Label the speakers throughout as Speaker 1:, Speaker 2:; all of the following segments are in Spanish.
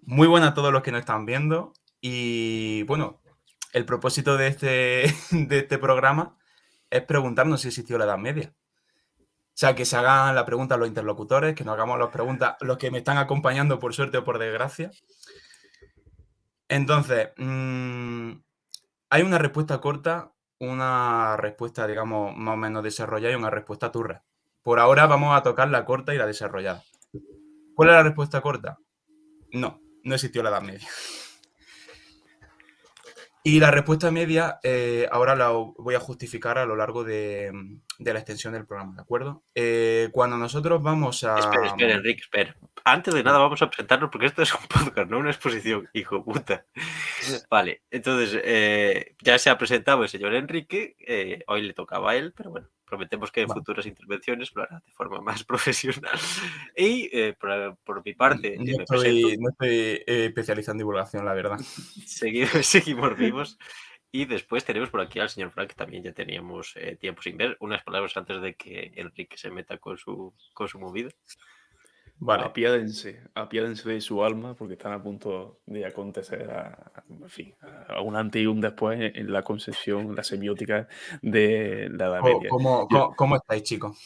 Speaker 1: Muy buenas a todos los que nos están viendo. Y bueno, el propósito de de este programa es preguntarnos si existió la Edad Media. O sea, que se hagan la pregunta a los interlocutores, que nos hagamos las preguntas los que me están acompañando por suerte o por desgracia. Entonces, hay una respuesta corta, una respuesta, digamos, más o menos desarrollada y una respuesta turra. Por ahora vamos a tocar la corta y la desarrollada. ¿Cuál es la respuesta corta? No, no existió la Edad Media. Y la respuesta media, ahora la voy a justificar a lo largo de la extensión del programa, ¿de acuerdo? Cuando nosotros vamos
Speaker 2: Espera,
Speaker 1: a...
Speaker 2: espera, Enrique, espera. Antes de nada vamos a presentarnos porque esto es un podcast, no una exposición, hijo puta. Vale, entonces ya se ha presentado el señor Enrique, hoy le tocaba a él, pero bueno, prometemos que en
Speaker 1: Vale,
Speaker 2: futuras intervenciones lo hará de forma más profesional. Y por mi parte me presento,
Speaker 1: no estoy especializado en divulgación, la verdad.
Speaker 2: seguimos vivos. Y después tenemos por aquí al señor Frank, que también ya teníamos tiempo sin ver, unas palabras antes de que Enrique se meta con su movida.
Speaker 1: Vale.
Speaker 3: Apiádense de su alma porque están a punto de acontecer, en fin, a un antes y un después en la concepción, la semiótica de la Edad Media. Yo,
Speaker 1: ¿Cómo estáis, chicos?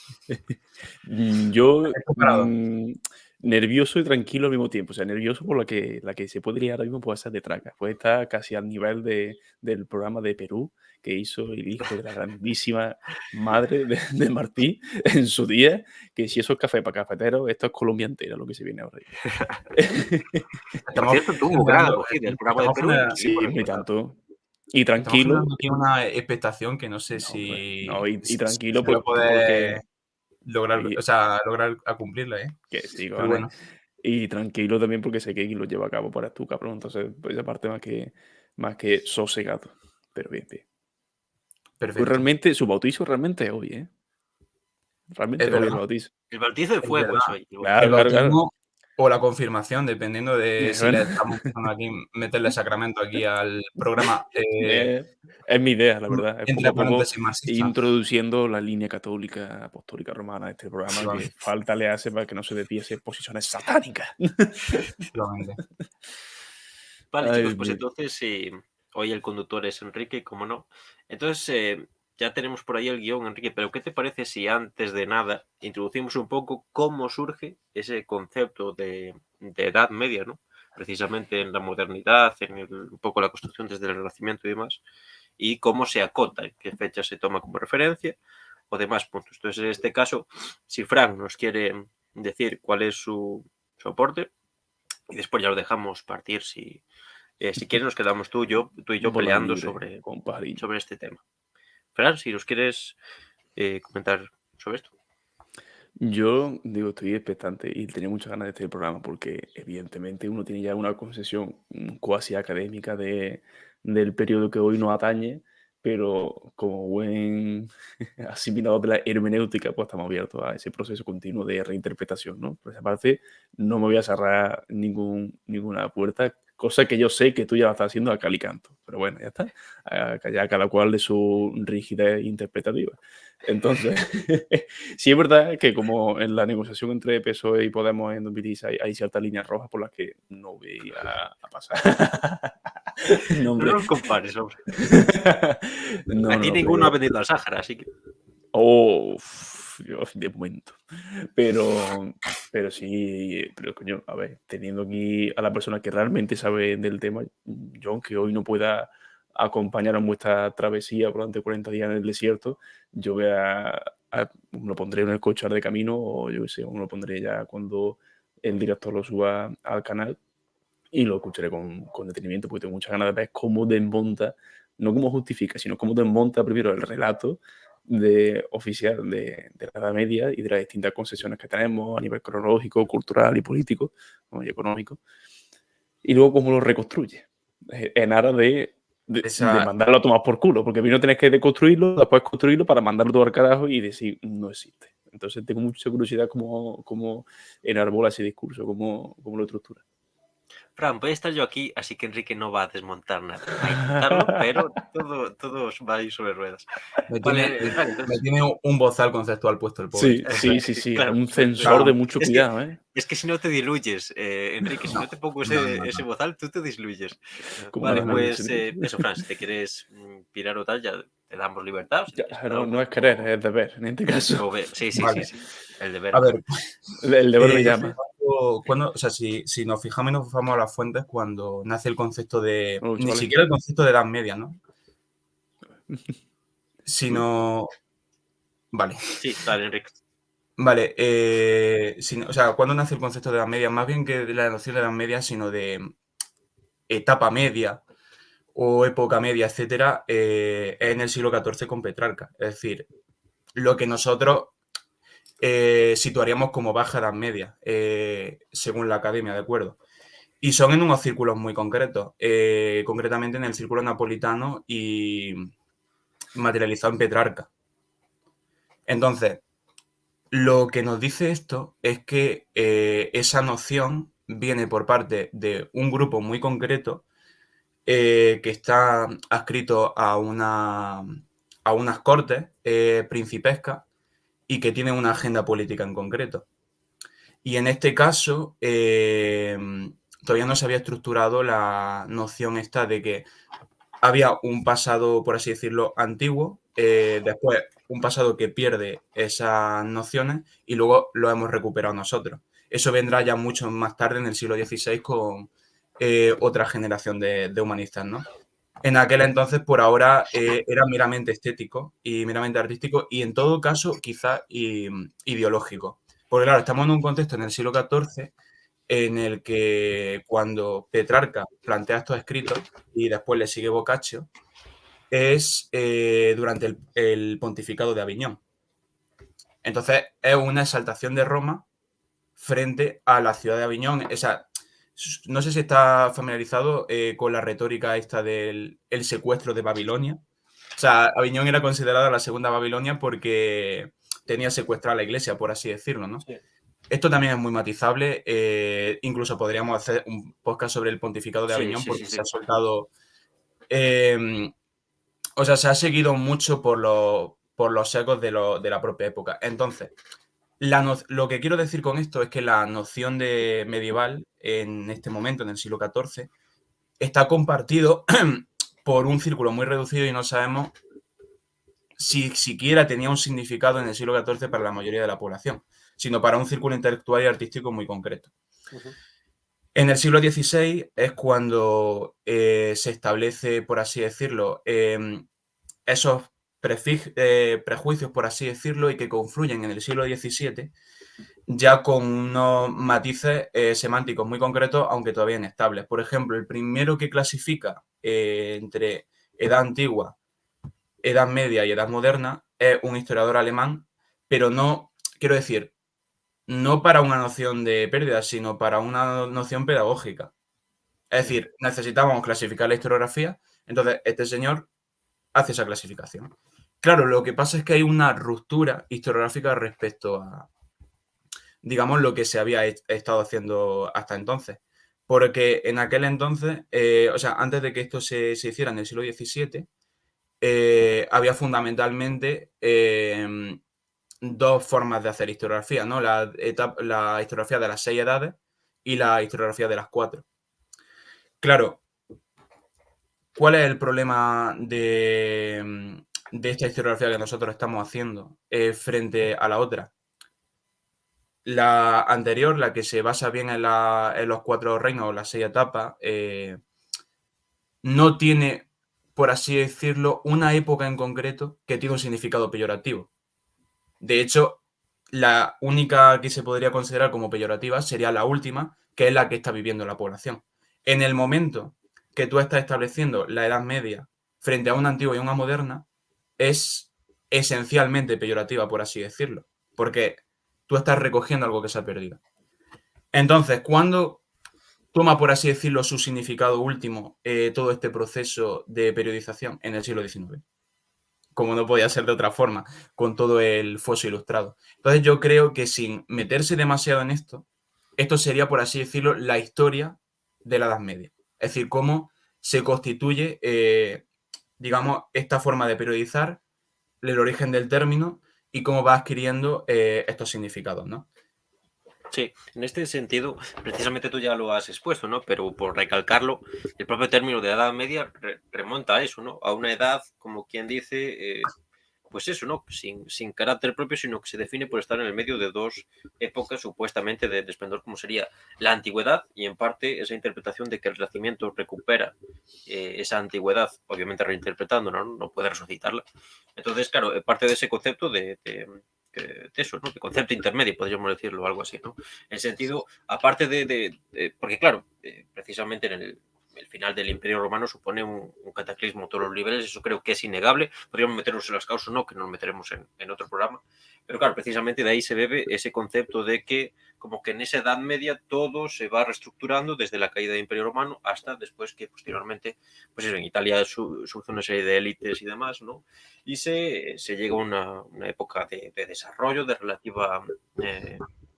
Speaker 3: yo
Speaker 1: ¿Estáis preparados?
Speaker 3: nervioso y tranquilo al mismo tiempo. O sea, nervioso por la que se puede liar ahora mismo puede ser de traca. Puede estar casi al nivel del programa de Perú que hizo el hijo de la grandísima madre de Martí en su día, que si eso es café para cafeteros, esto es Colombia entera lo que se viene ahora.
Speaker 2: Por
Speaker 1: Estamos
Speaker 2: cierto, tuvo gran
Speaker 1: generando,
Speaker 2: acogida el programa de Perú y
Speaker 3: Sí,
Speaker 2: por
Speaker 3: muy
Speaker 2: empezar.
Speaker 3: tanto. Y
Speaker 1: estamos
Speaker 3: tranquilo,
Speaker 1: generando aquí una expectación que no sé
Speaker 3: no, hombre,
Speaker 1: si,
Speaker 3: no, y tranquilo
Speaker 1: se va a
Speaker 3: porque
Speaker 1: poder lograr,
Speaker 3: y
Speaker 1: o sea, lograr a cumplirla, ¿eh?
Speaker 3: que sí,
Speaker 1: Pero
Speaker 3: cojones.
Speaker 1: bueno,
Speaker 3: Y tranquilo también porque sé que lo lleva a cabo para tú, cabrón. Entonces, pues esa parte más que sosegado. Pero bien, bien. Fue
Speaker 1: perfecto.
Speaker 3: realmente, su bautizo realmente es hoy, ¿eh?
Speaker 1: Es
Speaker 3: Realmente hoy el
Speaker 1: verdad,
Speaker 3: bautizo.
Speaker 2: El bautizo de
Speaker 1: es
Speaker 2: fuego es
Speaker 1: verdad.
Speaker 2: hoy.
Speaker 1: El
Speaker 3: Claro, claro, claro.
Speaker 1: bautismo o la confirmación, dependiendo de si
Speaker 3: Bueno,
Speaker 1: le estamos buscando aquí, meterle sacramento aquí al programa,
Speaker 3: es mi idea, la verdad. Es poco
Speaker 1: entre
Speaker 3: a poco
Speaker 1: paréntesis marxista,
Speaker 3: introduciendo la línea católica, apostólica romana a este programa que
Speaker 1: efectivamente,
Speaker 3: falta le hace para que no se desvíe posiciones satánicas.
Speaker 1: efectivamente.
Speaker 2: Vale, chicos,
Speaker 3: Ay,
Speaker 2: pues
Speaker 3: mi-
Speaker 2: entonces hoy el conductor es Enrique, como no. Entonces ya tenemos por ahí el guión, Enrique, pero ¿qué te parece si antes de nada introducimos un poco cómo surge ese concepto de Edad Media, ¿no? Precisamente en la modernidad, un poco la construcción desde el Renacimiento y demás, y cómo se acota, en qué fecha se toma como referencia o demás puntos. Entonces, en este caso, si Frank nos quiere decir cuál es su aporte, y después ya lo dejamos partir si quieres nos quedamos tú y yo
Speaker 3: Bola
Speaker 2: peleando
Speaker 3: libre, compadriño.
Speaker 2: sobre este tema. Fran, si nos quieres comentar sobre esto.
Speaker 3: Yo digo, estoy expectante y tenía muchas ganas de este programa porque evidentemente uno tiene ya una concepción cuasi académica del periodo que hoy nos atañe, pero como buen asimilado de la hermenéutica, pues estamos abiertos a ese proceso continuo de reinterpretación, ¿no? Por esa parte, no me voy a cerrar ninguna puerta, cosa que yo sé que tú ya la estás haciendo a cal y canto, pero bueno, ya está, ya cada cual de su rigidez interpretativa. Entonces, sí es verdad que como en la negociación entre PSOE y Podemos en 2016 hay ciertas líneas rojas por las que no voy a pasar. No,
Speaker 2: No
Speaker 3: hombre.
Speaker 2: nos compares, hombre.
Speaker 3: No,
Speaker 2: Aquí
Speaker 3: no,
Speaker 2: ninguno ha
Speaker 3: pero...
Speaker 2: venido al Sáhara, así que...
Speaker 3: Oh, Dios, de momento. Pero, pero sí, pero coño, a ver, teniendo aquí a la persona que realmente sabe del tema, yo aunque hoy no pueda acompañar en vuestra travesía durante 40 días en el desierto, yo voy me lo pondré en el coche de camino o yo qué sé, me lo pondré ya cuando el director lo suba al canal y lo escucharé con detenimiento porque tengo muchas ganas de ver cómo desmonta, no cómo justifica, sino cómo desmonta primero el relato oficial de la Edad Media y de las distintas concesiones que tenemos a nivel cronológico, cultural y político, ¿no? Y económico, y luego cómo lo reconstruye, en aras de
Speaker 1: Esa,
Speaker 3: mandarlo a tomar por culo, porque primero tenés que deconstruirlo, después construirlo para mandarlo todo al carajo y decir, no existe. Entonces tengo mucha curiosidad cómo enarbola ese discurso, cómo lo estructura.
Speaker 2: Fran, voy a estar yo aquí, así que Enrique no va a desmontar nada. Va a intentarlo, pero todo va a ir sobre ruedas.
Speaker 1: Me tiene,
Speaker 2: Vale, Fran, entonces...
Speaker 1: me tiene un bozal conceptual puesto el pobre.
Speaker 3: Sí.
Speaker 2: Claro,
Speaker 3: Un
Speaker 2: pues,
Speaker 3: sensor de mucho
Speaker 2: es que,
Speaker 3: cuidado, ¿eh?
Speaker 2: es que si no te diluyes, Enrique, si
Speaker 1: No,
Speaker 2: no te pongo
Speaker 1: no.
Speaker 2: ese bozal, tú te diluyes.
Speaker 3: Como
Speaker 2: Vale,
Speaker 3: la leche,
Speaker 2: pues
Speaker 3: ¿no?
Speaker 2: eso, Fran, si te quieres pirar o tal, ya te damos libertad. O si
Speaker 3: Ya,
Speaker 2: quieres hacer
Speaker 3: no
Speaker 2: algo,
Speaker 3: es querer, es deber, en este caso.
Speaker 2: Sí.
Speaker 1: Vale.
Speaker 2: El deber
Speaker 1: A
Speaker 2: manda.
Speaker 1: ver,
Speaker 3: El deber me llama.
Speaker 1: o sea, si nos fijamos y nos fijamos a las fuentes, cuando nace el concepto de,
Speaker 3: Oh,
Speaker 1: ni
Speaker 3: chavales.
Speaker 1: siquiera el concepto de edad media, ¿no? Sino, vale,
Speaker 2: Sí, dale, Enrique.
Speaker 1: vale, o sea, ¿cuándo nace el concepto de edad media? Más bien que de la noción de edad media, sino de etapa media o época media, etcétera, es en el siglo XIV con Petrarca. Es decir, lo que nosotros situaríamos como baja edad media, según la academia, ¿de acuerdo? Y son en unos círculos muy concretos, concretamente en el círculo napolitano y materializado en Petrarca. Entonces, lo que nos dice esto es que esa noción viene por parte de un grupo muy concreto que está adscrito a unas cortes principescas y que tienen una agenda política en concreto. Y en este caso, todavía no se había estructurado la noción esta de que había un pasado, por así decirlo, antiguo, después un pasado que pierde esas nociones y luego lo hemos recuperado nosotros. Eso vendrá ya mucho más tarde, en el siglo XVI, con otra generación de humanistas, ¿no? En aquel entonces, por ahora, era meramente estético y meramente artístico y, en todo caso, quizá ideológico. Porque, claro, estamos en un contexto en el siglo XIV en el que cuando Petrarca plantea estos escritos y después le sigue Boccaccio, es durante el pontificado de Aviñón. Entonces, es una exaltación de Roma frente a la ciudad de Aviñón. O sea, no sé si está familiarizado con la retórica esta del el secuestro de Babilonia. O sea, Aviñón era considerada la segunda Babilonia porque tenía secuestrada la iglesia, por así decirlo, ¿no?
Speaker 2: Sí.
Speaker 1: Esto también es muy matizable. Incluso podríamos hacer un podcast sobre el pontificado de Aviñón porque se ha soltado. O sea, se ha seguido mucho por los ecos de la propia época. Entonces, lo que quiero decir con esto es que la noción de medieval en este momento, en el siglo XIV, está compartido por un círculo muy reducido y no sabemos si siquiera tenía un significado en el siglo XIV para la mayoría de la población, sino para un círculo intelectual y artístico muy concreto.
Speaker 2: Ujú.
Speaker 1: En el siglo XVI es cuando se establece, por así decirlo, esos prejuicios, por así decirlo, y que confluyen en el siglo XVII, ya con unos matices semánticos muy concretos, aunque todavía inestables. Por ejemplo, el primero que clasifica entre edad antigua, edad media y edad moderna es un historiador alemán, pero no, quiero decir, no para una noción de pérdida, sino para una noción pedagógica. Es decir, necesitábamos clasificar la historiografía, entonces este señor hace esa clasificación. Claro, lo que pasa es que hay una ruptura historiográfica respecto a, digamos, lo que se había estado haciendo hasta entonces. Porque en aquel entonces, o sea, antes de que esto se hiciera en el siglo XVII, había fundamentalmente dos formas de hacer historiografía, ¿no? La historiografía de las 6 edades y la historiografía de las 4. Claro, ¿cuál es el problema de esta historiografía que nosotros estamos haciendo frente a la otra? La anterior, la que se basa bien en los 4 reinos o las 6 etapas, no tiene, por así decirlo, una época en concreto que tiene un significado peyorativo. De hecho, la única que se podría considerar como peyorativa sería la última, que es la que está viviendo la población. En el momento que tú estás estableciendo la Edad Media frente a una antigua y una moderna, es esencialmente peyorativa, por así decirlo, porque tú estás recogiendo algo que se ha perdido. Entonces, ¿cuándo toma, por así decirlo, su significado último todo este proceso de periodización? En el siglo XIX. Como no podía ser de otra forma, con todo el foso ilustrado. Entonces yo creo que sin meterse demasiado en esto, esto sería, por así decirlo, la historia de la Edad Media. Es decir, cómo se constituye, digamos, esta forma de periodizar, el origen del término y cómo va adquiriendo estos significados, ¿no?
Speaker 2: Sí, en este sentido, precisamente tú ya lo has expuesto, ¿no? Pero por recalcarlo, el propio término de Edad Media remonta a eso, ¿no? A una edad, como quien dice, pues eso, ¿no? Sin carácter propio, sino que se define por estar en el medio de dos épocas supuestamente de esplendor, como sería la antigüedad y en parte esa interpretación de que el Renacimiento recupera esa antigüedad, obviamente reinterpretando, ¿no? No puede resucitarla. Entonces, claro, parte de ese concepto de eso, ¿no? De concepto intermedio, podríamos decirlo, algo así, ¿no? En sentido, aparte porque claro, precisamente en el final del Imperio Romano supone un cataclismo a todos los niveles, eso creo que es innegable, podríamos meternos en las causas o no, que nos meteremos en otro programa, pero claro, precisamente de ahí se bebe ese concepto de que como que en esa Edad Media todo se va reestructurando desde la caída del Imperio Romano hasta después que posteriormente, pues eso, en Italia surge una serie de élites y demás, ¿no? Y se llega a una época de desarrollo, de relativa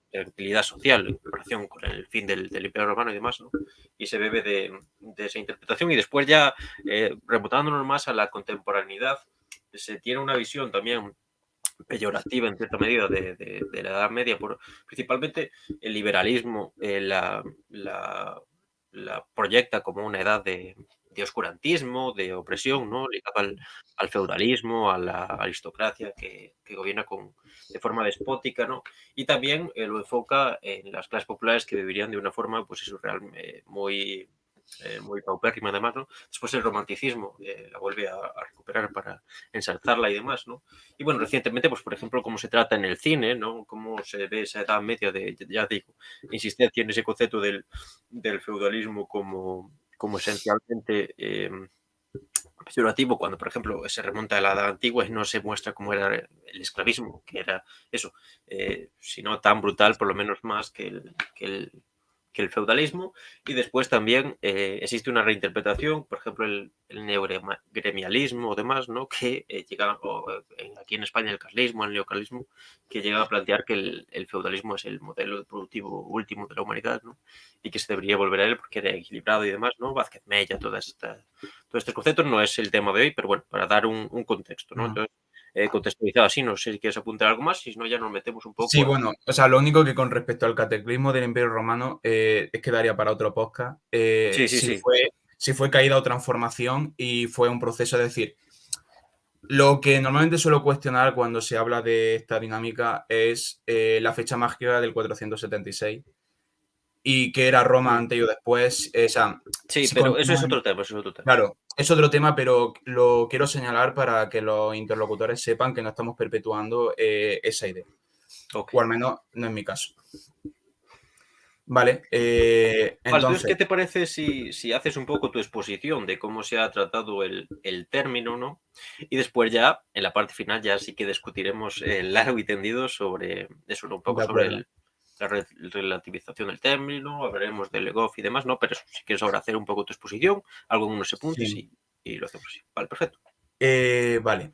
Speaker 2: tranquilidad social en comparación con el fin del Imperio Romano y demás, ¿no? Y se bebe de esa interpretación y después ya remontándonos más a la contemporaneidad, se tiene una visión también peyorativa en cierta medida de la Edad Media, principalmente el liberalismo la proyecta como una edad de oscurantismo, de opresión, ¿no? Ligada al feudalismo, a la aristocracia que gobierna de forma despótica, ¿no? Y también lo enfoca en las clases populares que vivirían de una forma, pues eso, muy paupérrima además, ¿no? Después el romanticismo la vuelve a recuperar para ensalzarla y demás, ¿no? Y bueno, recientemente, pues por ejemplo, cómo se trata en el cine, ¿no? Cómo se ve esa edad media ya digo, insistencia en ese concepto del feudalismo como esencialmente peyorativo, cuando por ejemplo se remonta a la edad antigua y no se muestra cómo era el esclavismo, que era eso, sino tan brutal, por lo menos más que el feudalismo, y después también existe una reinterpretación, por ejemplo, el neogremialismo o demás, ¿no? Que llega, aquí en España el carlismo, el neocarlismo, que llega a plantear que el feudalismo es el modelo productivo último de la humanidad, ¿no? Y que se debería volver a él porque era equilibrado y demás, ¿no? Vázquez Mella, todos estos conceptos, no es el tema de hoy, pero bueno, para dar un contexto, ¿no? Entonces, contextualizado así, no sé si quieres apuntar algo más, si no ya nos metemos un
Speaker 1: Sí,
Speaker 2: poco
Speaker 1: bueno, o sea, lo único que con respecto al cataclismo del Imperio Romano es que daría para otro podcast,
Speaker 2: Sí, sí,
Speaker 1: si
Speaker 2: sí.
Speaker 1: fue caída o transformación y fue un proceso, es decir, lo que normalmente suelo cuestionar cuando se habla de esta dinámica es la fecha mágica del 476 y que era Roma
Speaker 2: Mm.
Speaker 1: antes y después, o sea,
Speaker 2: Sí,
Speaker 1: si
Speaker 2: pero eso es
Speaker 1: continuamos.
Speaker 2: otro tema, eso es otro tema.
Speaker 1: Claro, es otro tema, pero lo quiero señalar para que los interlocutores sepan que no estamos perpetuando esa idea,
Speaker 2: Ok.
Speaker 1: o al menos no es mi caso. Vale,
Speaker 2: Vale, entonces,
Speaker 1: entonces,
Speaker 2: ¿qué te parece si haces un poco tu exposición de cómo se ha tratado el término, ¿no? Y después ya, en la parte final, ya sí que discutiremos largo y tendido sobre eso, ¿no? Un poco
Speaker 1: de
Speaker 2: sobre
Speaker 1: acuerdo.
Speaker 2: la relativización del término, hablaremos del Legoff y demás, ¿no? Pero eso, si quieres ahora hacer un poco tu exposición, algo en unos apuntes
Speaker 1: Sí.
Speaker 2: y lo hacemos así. Vale, perfecto.
Speaker 1: Vale.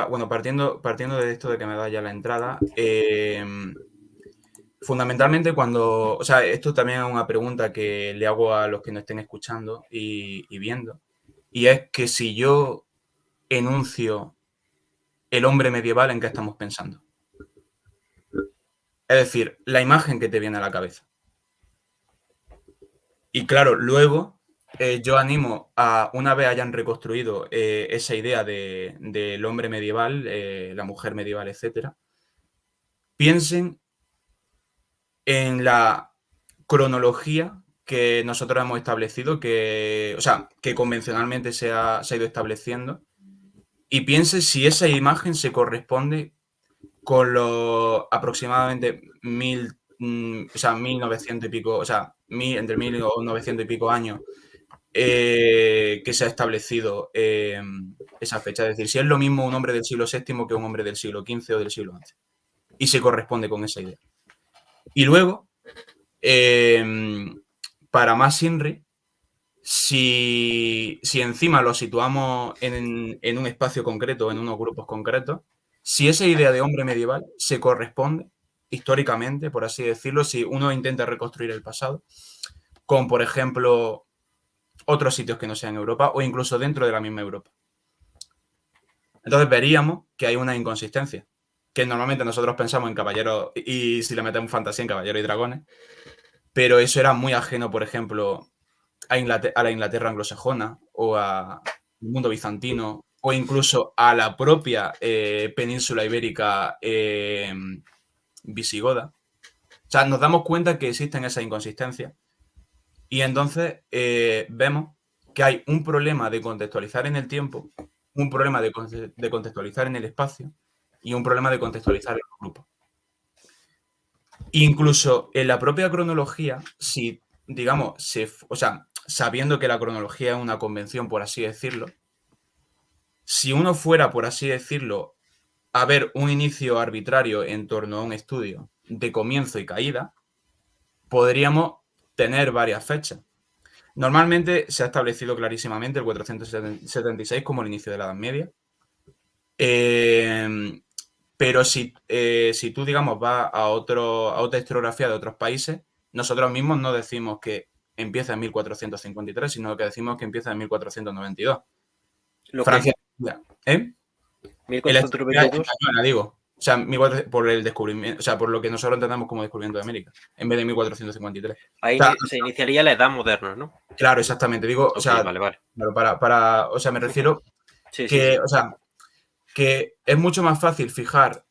Speaker 1: Bueno, partiendo de esto de que me da ya la entrada, fundamentalmente cuando, o sea, esto también es una pregunta que le hago a los que nos estén escuchando y viendo, y es que si yo enuncio el hombre medieval, ¿en qué estamos pensando? Es decir, la imagen que te viene a la cabeza. Y claro, luego yo animo a, una vez hayan reconstruido esa idea del hombre medieval, la mujer medieval, etcétera, piensen en la cronología que nosotros hemos establecido, o sea, que convencionalmente se ha ido estableciendo, y piensen si esa imagen se corresponde con los aproximadamente 1900 y pico, o sea, entre 1900 y pico años que se ha establecido esa fecha. Es decir, si es lo mismo un hombre del siglo VII que un hombre del siglo XV o del siglo XI. Y se corresponde con esa idea. Y luego, para más INRI, si encima lo situamos en un espacio concreto, en unos grupos concretos, si esa idea de hombre medieval se corresponde históricamente, por así decirlo, si uno intenta reconstruir el pasado, con, por ejemplo, otros sitios que no sean Europa o incluso dentro de la misma Europa. Entonces veríamos que hay una inconsistencia, que normalmente nosotros pensamos en caballeros y si le metemos fantasía en caballeros y dragones, pero eso era muy ajeno, por ejemplo, a la Inglaterra anglosajona o al mundo bizantino o incluso a la propia península ibérica visigoda. O sea, nos damos cuenta que existen esas inconsistencias y entonces vemos que hay un problema de contextualizar en el tiempo, un problema de contextualizar en el espacio y un problema de contextualizar en los grupos. Incluso en la propia cronología, si, digamos, sabiendo que la cronología es una convención, por así decirlo, si uno fuera, por así decirlo, a ver un inicio arbitrario en torno a un estudio de comienzo y caída, podríamos tener varias fechas. Normalmente se ha establecido clarísimamente el 476 como el inicio de la Edad Media. Pero si tú, digamos, vas a otra historiografía de otros países, nosotros mismos no decimos que empieza en 1453, sino que decimos que empieza en 1492. Francia, ¿eh? En la historia
Speaker 2: 1492.
Speaker 1: española, digo. O sea, por el descubrimiento, o sea, por lo que nosotros entendemos como descubrimiento de América, en vez de 1453.
Speaker 2: Ahí
Speaker 1: O sea,
Speaker 2: se iniciaría la edad moderna, ¿no?
Speaker 1: claro, exactamente. Digo, o
Speaker 2: Ok,
Speaker 1: sea,
Speaker 2: vale, vale.
Speaker 1: claro, o sea, me refiero
Speaker 2: Sí,
Speaker 1: que,
Speaker 2: sí.
Speaker 1: o sea, que es mucho más fácil fijar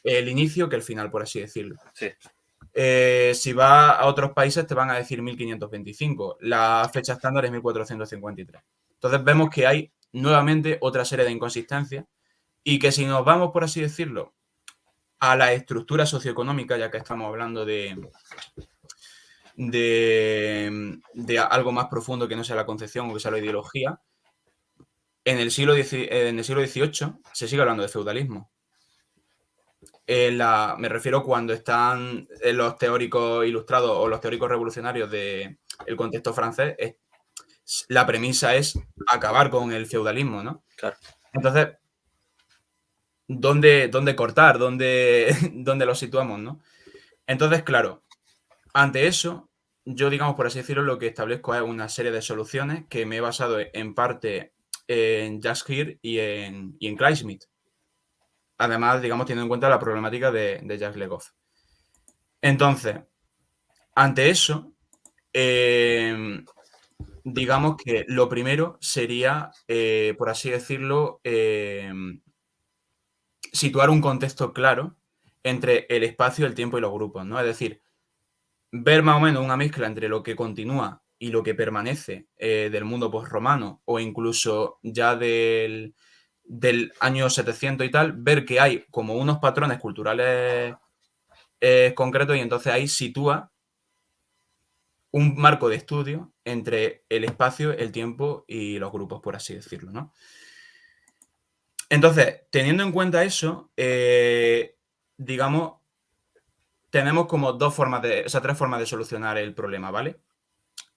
Speaker 1: el inicio que el final, por así decirlo.
Speaker 2: Sí.
Speaker 1: Si vas a otros países te van a decir 1525. La fecha estándar es 1453. Entonces vemos que hay nuevamente otra serie de inconsistencias y que si nos vamos, por así decirlo, a la estructura socioeconómica, ya que estamos hablando de algo más profundo que no sea la concepción o que sea la ideología, en el siglo XVIII se sigue hablando de feudalismo. Me refiero cuando están los teóricos ilustrados o los teóricos revolucionarios del contexto francés, la premisa es acabar con el feudalismo, ¿no?
Speaker 2: Claro.
Speaker 1: Entonces, ¿dónde cortar? ¿Dónde lo situamos, no? Entonces, claro, ante eso, yo, digamos, por así decirlo, lo que establezco es una serie de soluciones que me he basado en parte en Jacques Heer y en Clive Smith. Además, digamos, teniendo en cuenta la problemática de Jacques Le Goff. Entonces, ante eso, digamos que lo primero sería, por así decirlo, situar un contexto claro entre el espacio, el tiempo y los grupos, ¿no? Es decir, ver más o menos una mezcla entre lo que continúa y lo que permanece del mundo posromano o incluso ya del año 700 y tal, ver que hay como unos patrones culturales concretos y entonces ahí sitúa un marco de estudio entre el espacio, el tiempo y los grupos, por así decirlo, ¿no? Entonces, teniendo en cuenta eso, digamos, tenemos como tres formas de solucionar el problema, ¿vale?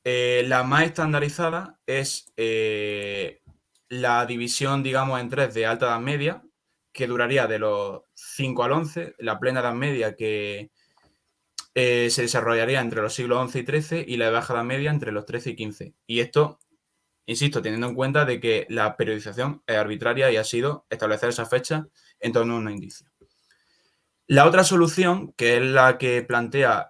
Speaker 1: La más estandarizada es la división, digamos, en tres de alta edad media, que duraría de los 5 al 11, la plena edad media que se desarrollaría entre los siglos XI y XIII y la baja edad media entre los XIII y XV. Y esto, insisto, teniendo en cuenta de que la periodización es arbitraria y ha sido establecer esa fecha en torno a un indicio. La otra solución, que es la que plantea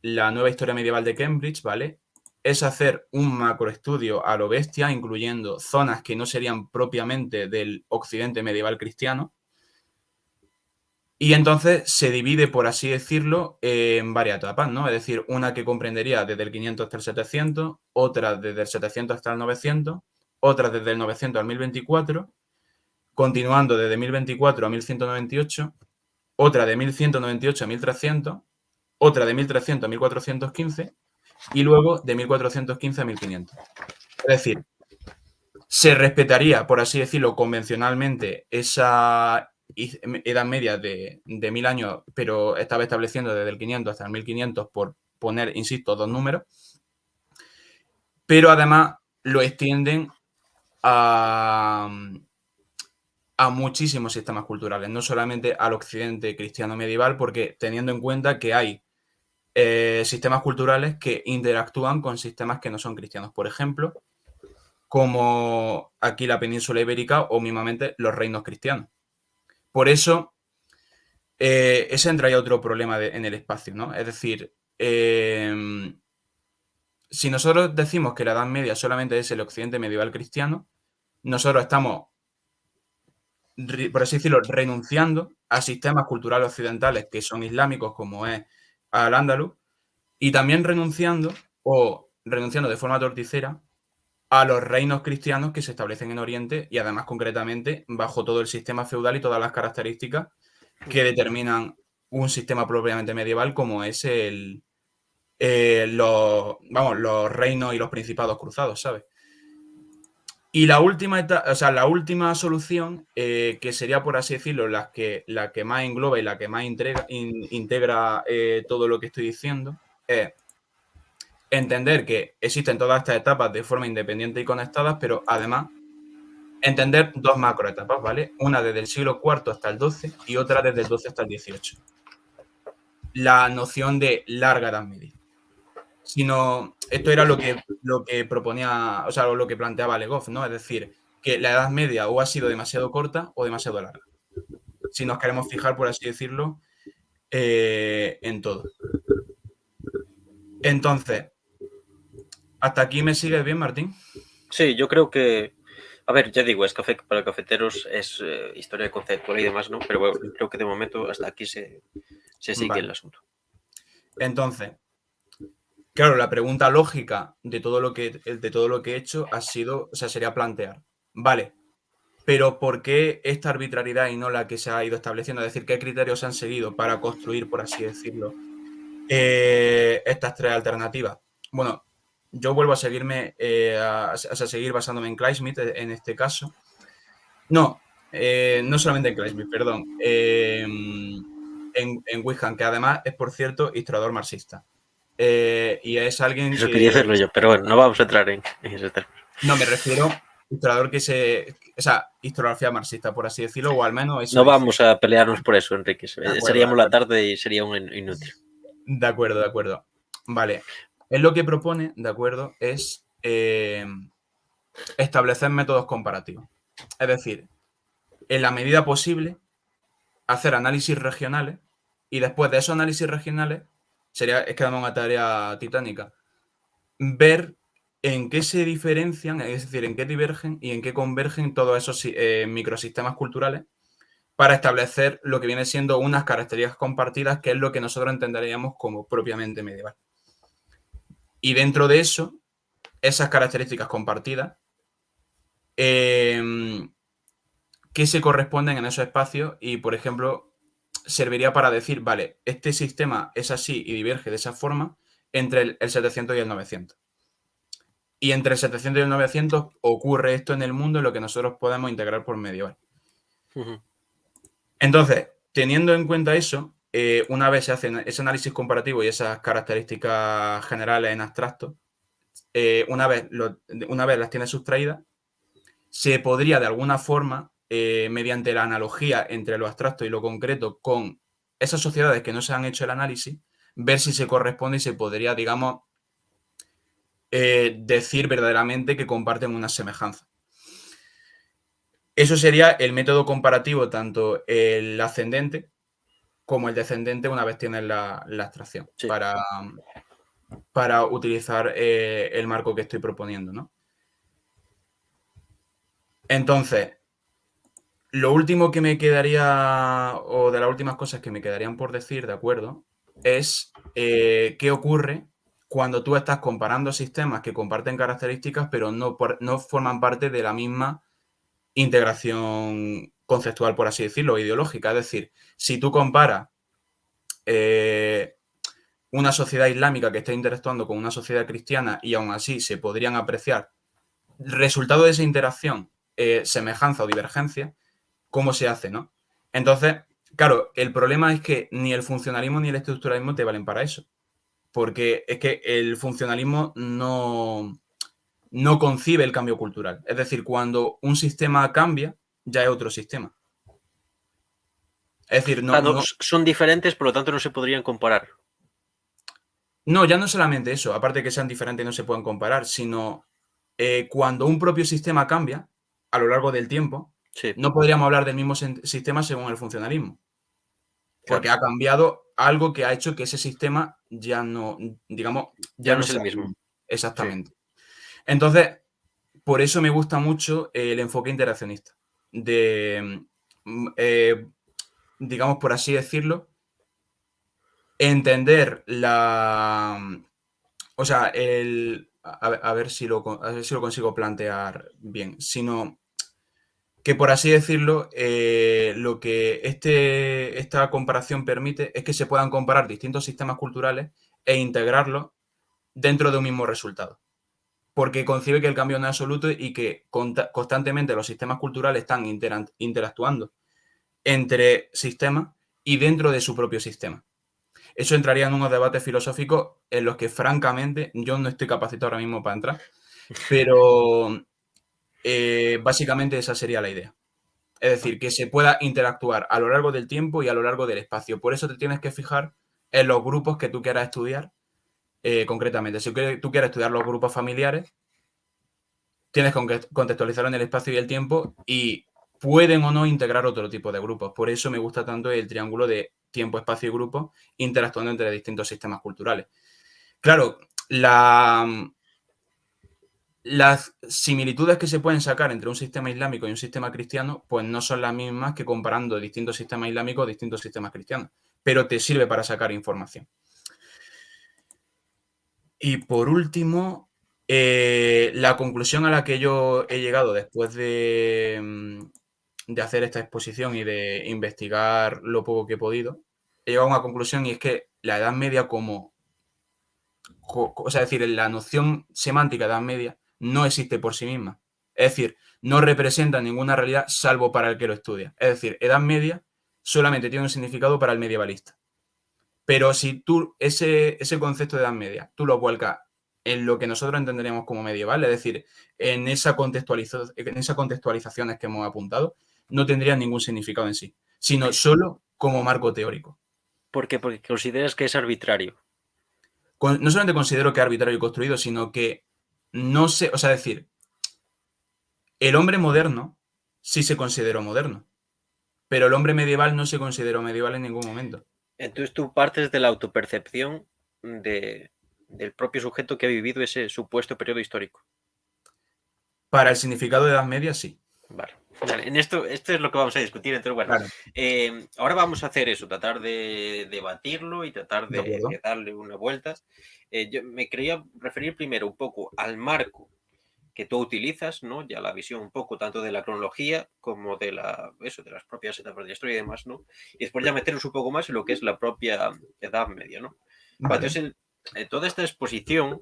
Speaker 1: la nueva historia medieval de Cambridge, ¿vale? Es hacer un macroestudio a lo bestia, incluyendo zonas que no serían propiamente del occidente medieval cristiano. Y entonces se divide, por así decirlo, en varias etapas, ¿no? Es decir, una que comprendería desde el 500 hasta el 700, otra desde el 700 hasta el 900, otra desde el 900 al 1024, continuando desde 1024 a 1198, otra de 1198 a 1300, otra de 1300 a 1415 y luego de 1415 a 1500. Es decir, se respetaría, por así decirlo, convencionalmente esa edad media de 1000 años, pero estaba estableciendo desde el 500 hasta el 1500 por poner, insisto, dos números, pero además lo extienden a muchísimos sistemas culturales, no solamente al occidente cristiano medieval, porque teniendo en cuenta que hay sistemas culturales que interactúan con sistemas que no son cristianos. Por ejemplo, como aquí la península ibérica o mismamente los reinos cristianos. Por eso, ese entra ya otro problema en el espacio, ¿no? Es decir, si nosotros decimos que la Edad Media solamente es el occidente medieval cristiano, nosotros estamos, por así decirlo, renunciando a sistemas culturales occidentales que son islámicos, como es al-Ándalus, y también renunciando de forma torticera a los reinos cristianos que se establecen en Oriente y además concretamente bajo todo el sistema feudal y todas las características que determinan un sistema propiamente medieval como es los reinos y los principados cruzados, ¿sabes? Y la última solución, que sería, por así decirlo, la que más engloba y la que más integra todo lo que estoy diciendo, es entender que existen todas estas etapas de forma independiente y conectadas, pero además entender dos macroetapas, ¿vale? Una desde el siglo IV hasta el XII y otra desde el XII hasta el XVIII. La noción de larga Edad Media. Esto era lo que proponía, o sea, lo que planteaba Legoff, ¿no? Es decir, que la Edad Media o ha sido demasiado corta o demasiado larga. Si nos queremos fijar, por así decirlo, en todo. Entonces, ¿hasta aquí me sigues bien, Martín?
Speaker 2: Sí, yo creo que, a ver, ya digo, es café para cafeteros, es historia conceptual y demás, ¿no? Pero bueno, creo que de momento hasta aquí se sigue el asunto.
Speaker 1: Entonces, claro, la pregunta lógica de todo lo que he hecho sería plantear, vale, pero ¿por qué esta arbitrariedad y no la que se ha ido estableciendo? Es decir, ¿qué criterios se han seguido para construir, por así decirlo, estas tres alternativas? Bueno, yo vuelvo a seguirme, a seguir basándome en Kleismith en este caso. No solamente en Kleismith, perdón. En Wickham, que además es, por cierto, historiador marxista. Y es alguien
Speaker 2: Eso quería hacerlo yo, pero bueno, no vamos a entrar en ese término.
Speaker 1: No, me refiero historiador historiografía marxista, por así decirlo, o al menos eso
Speaker 2: no
Speaker 1: dice.
Speaker 2: vamos a pelearnos por eso, Enrique. Seríamos la tarde y sería un inútil.
Speaker 1: De acuerdo. Vale. Él lo que propone, de acuerdo, es establecer métodos comparativos. Es decir, en la medida posible, hacer análisis regionales y después de esos análisis regionales, es que damos una tarea titánica, ver en qué se diferencian, es decir, en qué divergen y en qué convergen todos esos microsistemas culturales para establecer lo que viene siendo unas características compartidas, que es lo que nosotros entenderíamos como propiamente medieval. Y dentro de eso, esas características compartidas, que se corresponden en esos espacios y, por ejemplo, serviría para decir, vale, este sistema es así y diverge de esa forma entre el 700 y el 900. Y entre el 700 y el 900 ocurre esto en el mundo en lo que nosotros podemos integrar por medieval. Entonces, teniendo en cuenta eso, una vez se hace ese análisis comparativo y esas características generales en abstracto, una vez las tiene sustraídas, se podría de alguna forma, mediante la analogía entre lo abstracto y lo concreto con esas sociedades que no se han hecho el análisis, ver si se corresponde y se podría, digamos, decir verdaderamente que comparten una semejanza. Eso sería el método comparativo, tanto el ascendente como el descendente, una vez tienes la abstracción, sí, para utilizar el marco que estoy proponiendo, ¿no? Entonces, lo último que me quedaría, o de las últimas cosas que me quedarían por decir, ¿de acuerdo?, es qué ocurre cuando tú estás comparando sistemas que comparten características, pero no forman parte de la misma integración conceptual, por así decirlo, ideológica. Es decir, si tú comparas una sociedad islámica que está interactuando con una sociedad cristiana y aún así se podrían apreciar resultado de esa interacción, semejanza o divergencia, ¿cómo se hace, no? Entonces, claro, el problema es que ni el funcionalismo ni el estructuralismo te valen para eso, porque es que el funcionalismo no concibe el cambio cultural. Es decir, cuando un sistema cambia, ya es otro sistema. Es decir,
Speaker 2: son diferentes, por lo tanto no se podrían comparar.
Speaker 1: No, ya no solamente eso, aparte que sean diferentes y no se pueden comparar, sino cuando un propio sistema cambia a lo largo del tiempo,
Speaker 2: Sí,
Speaker 1: no podríamos hablar del mismo sistema según el funcionalismo, porque
Speaker 2: claro.
Speaker 1: ha cambiado algo que ha hecho que ese sistema ya no, digamos,
Speaker 2: Ya
Speaker 1: ya
Speaker 2: no
Speaker 1: no
Speaker 2: es el
Speaker 1: sea el
Speaker 2: mismo.
Speaker 1: mismo.
Speaker 2: Sí,
Speaker 1: Exactamente. Entonces, por eso me gusta mucho el enfoque interaccionista, de, digamos, por así decirlo, entender o sea, a ver si a ver si lo consigo plantear bien, sino que, por así decirlo, lo que esta comparación permite es que se puedan comparar distintos sistemas culturales e integrarlos dentro de un mismo resultado. Porque concibe que el cambio no es absoluto y que constantemente los sistemas culturales están interactuando entre sistemas y dentro de su propio sistema. Eso entraría en unos debates filosóficos en los que, francamente, yo no estoy capacitado ahora mismo para entrar, pero básicamente esa sería la idea. Es decir, que se pueda interactuar a lo largo del tiempo y a lo largo del espacio. Por eso te tienes que fijar en los grupos que tú quieras estudiar concretamente. Si tú quieres estudiar los grupos familiares, tienes que contextualizarlo en el espacio y el tiempo y pueden o no integrar otro tipo de grupos. Por eso me gusta tanto el triángulo de tiempo, espacio y grupo interactuando entre distintos sistemas culturales. Claro, las similitudes que se pueden sacar entre un sistema islámico y un sistema cristiano, pues no son las mismas que comparando distintos sistemas islámicos o distintos sistemas cristianos, pero te sirve para sacar información. Y por último, la conclusión a la que yo he llegado después de hacer esta exposición y de investigar lo poco que he podido, he llegado a una conclusión y es que la Edad Media o sea, es decir, la noción semántica de Edad Media no existe por sí misma. Es decir, no representa ninguna realidad salvo para el que lo estudia. Es decir, Edad Media solamente tiene un significado para el medievalista. Pero si tú ese concepto de Edad Media, tú lo vuelcas en lo que nosotros entenderíamos como medieval, es decir, en esa contextualizaciones que hemos apuntado, no tendría ningún significado en sí, sino solo como marco teórico.
Speaker 2: ¿por qué? Porque consideras que es arbitrario.
Speaker 1: No solamente considero que es arbitrario y construido, sino que no sé, o sea, decir, el hombre moderno sí se consideró moderno, pero el hombre medieval no se consideró medieval en ningún momento.
Speaker 2: Entonces tú partes de la autopercepción del propio sujeto que ha vivido ese supuesto periodo histórico.
Speaker 1: Para el significado de Edad Media, sí.
Speaker 2: Vale. Vale, en esto es lo que vamos a discutir. Entonces, bueno,
Speaker 1: Claro,
Speaker 2: ahora vamos a hacer eso, tratar de debatirlo y tratar
Speaker 1: de acuerdo.
Speaker 2: de darle una vuelta. Yo me quería referir primero un poco al marco que tú utilizas, ¿no? Ya la visión un poco tanto de la cronología como de de las propias etapas de la historia y demás, ¿no? Y después ya meternos un poco más en lo que es la propia Edad Media, ¿no? Vale,
Speaker 1: Vale.
Speaker 2: entonces, toda esta exposición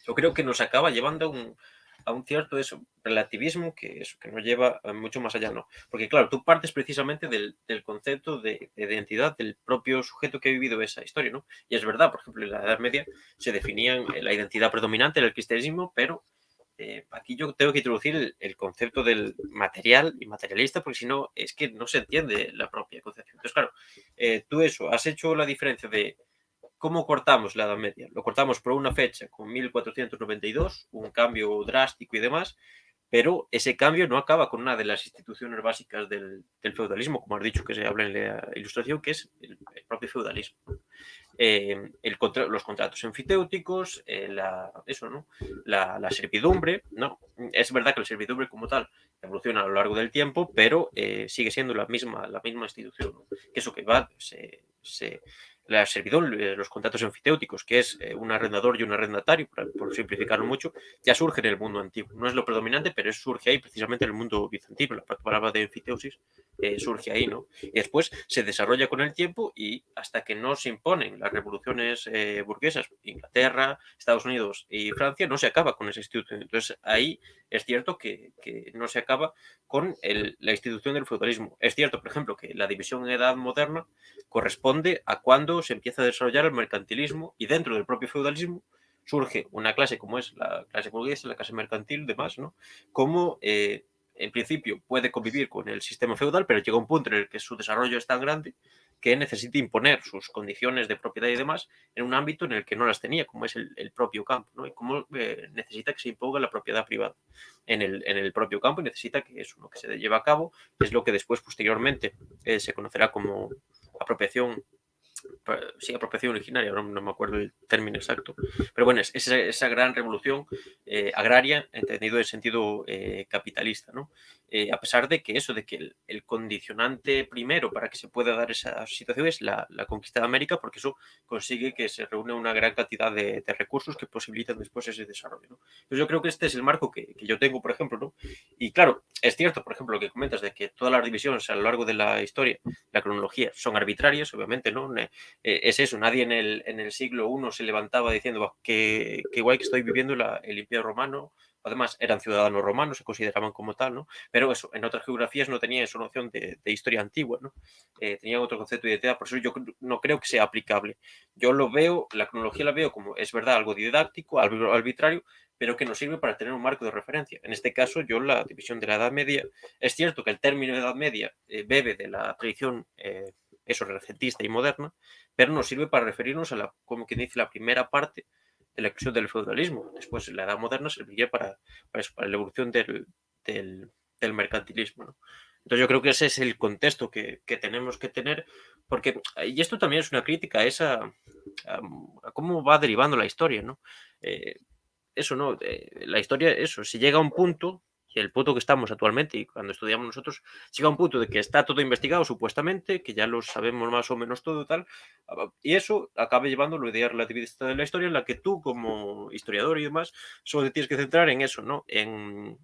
Speaker 2: yo creo que nos acaba llevando a un cierto relativismo que nos lleva mucho más allá, ¿no? Porque claro, tú partes precisamente del concepto de identidad del propio sujeto que ha vivido esa historia, ¿no? Y es verdad, por ejemplo, en la Edad Media se definían la identidad predominante del cristianismo, pero aquí yo tengo que introducir el concepto del material y materialista, porque si no, es que no se entiende la propia concepción. Entonces, claro, tú has hecho la diferencia de ¿cómo cortamos la Edad Media? Lo cortamos por una fecha, con 1492, un cambio drástico y demás, pero ese cambio no acaba con una de las instituciones básicas del feudalismo, como has dicho que se habla en la ilustración, que es el propio feudalismo. Los contratos enfiteuticos, eso, ¿no? La servidumbre, ¿no? Es verdad que la servidumbre como tal evoluciona a lo largo del tiempo, pero sigue siendo la misma institución, ¿no? Que eso que va, la servidumbre, los contratos enfiteuticos, que es un arrendador y un arrendatario, por simplificarlo mucho, ya surge en el mundo antiguo. No es lo predominante, pero surge ahí precisamente en el mundo bizantino. La palabra de enfiteusis surge ahí, ¿no? Y después se desarrolla con el tiempo y hasta que no se imponen las revoluciones burguesas, Inglaterra, Estados Unidos y Francia, no se acaba con esa institución. Entonces ahí es cierto que no se acaba con la institución del feudalismo. Es cierto, por ejemplo, que la división en edad moderna corresponde a cuando se empieza a desarrollar el mercantilismo y dentro del propio feudalismo surge una clase como es la clase burguesa, la clase mercantil, demás, ¿no? Como en principio puede convivir con el sistema feudal, pero llega un punto en el que su desarrollo es tan grande que necesite imponer sus condiciones de propiedad y demás en un ámbito en el que no las tenía, como es el propio campo, ¿no? Y cómo necesita que se imponga la propiedad privada en el propio campo, y necesita que eso, ¿no?, que se lleve a cabo, que es lo que después, posteriormente, se conocerá como apropiación. Sí, apropiación originaria, no me acuerdo el término exacto, pero bueno, es esa gran revolución agraria, entendido en sentido capitalista, ¿no? A pesar de que eso, de que el condicionante primero para que se pueda dar esa situación es la conquista de América, porque eso consigue que se reúne una gran cantidad de recursos que posibilitan después ese desarrollo, ¿no? Entonces yo creo que este es el marco que yo tengo, por ejemplo, ¿no? Y claro, es cierto, por ejemplo, lo que comentas de que todas las divisiones a lo largo de la historia, la cronología, son arbitrarias, obviamente, ¿no? Es eso, nadie en el siglo I se levantaba diciendo que igual que estoy viviendo el Imperio Romano, además eran ciudadanos romanos, se consideraban como tal, ¿no? Pero eso, en otras geografías no tenían esa noción de historia antigua, ¿no? Tenían otro concepto de identidad, por eso yo no creo que sea aplicable. Yo lo veo, la cronología la veo como, es verdad, algo didáctico, algo arbitrario, pero que nos sirve para tener un marco de referencia. En este caso, yo la división de la Edad Media, es cierto que el término Edad Media bebe de la tradición eso, renacentista y moderna, pero nos sirve para referirnos a como quien dice, la primera parte de la eclosión del feudalismo. Después, la Edad Moderna serviría para la evolución del mercantilismo, ¿no? Entonces yo creo que ese es el contexto que tenemos que tener, porque, y esto también es una crítica a cómo va derivando la historia, ¿no? Eso, ¿no? La historia, eso, si llega a un punto, y el punto que estamos actualmente, y cuando estudiamos nosotros, llega a un punto de que está todo investigado supuestamente, que ya lo sabemos más o menos todo tal, y eso acaba llevando la idea relativista de la historia, en la que tú, como historiador y demás, solo te tienes que centrar en eso, ¿no? En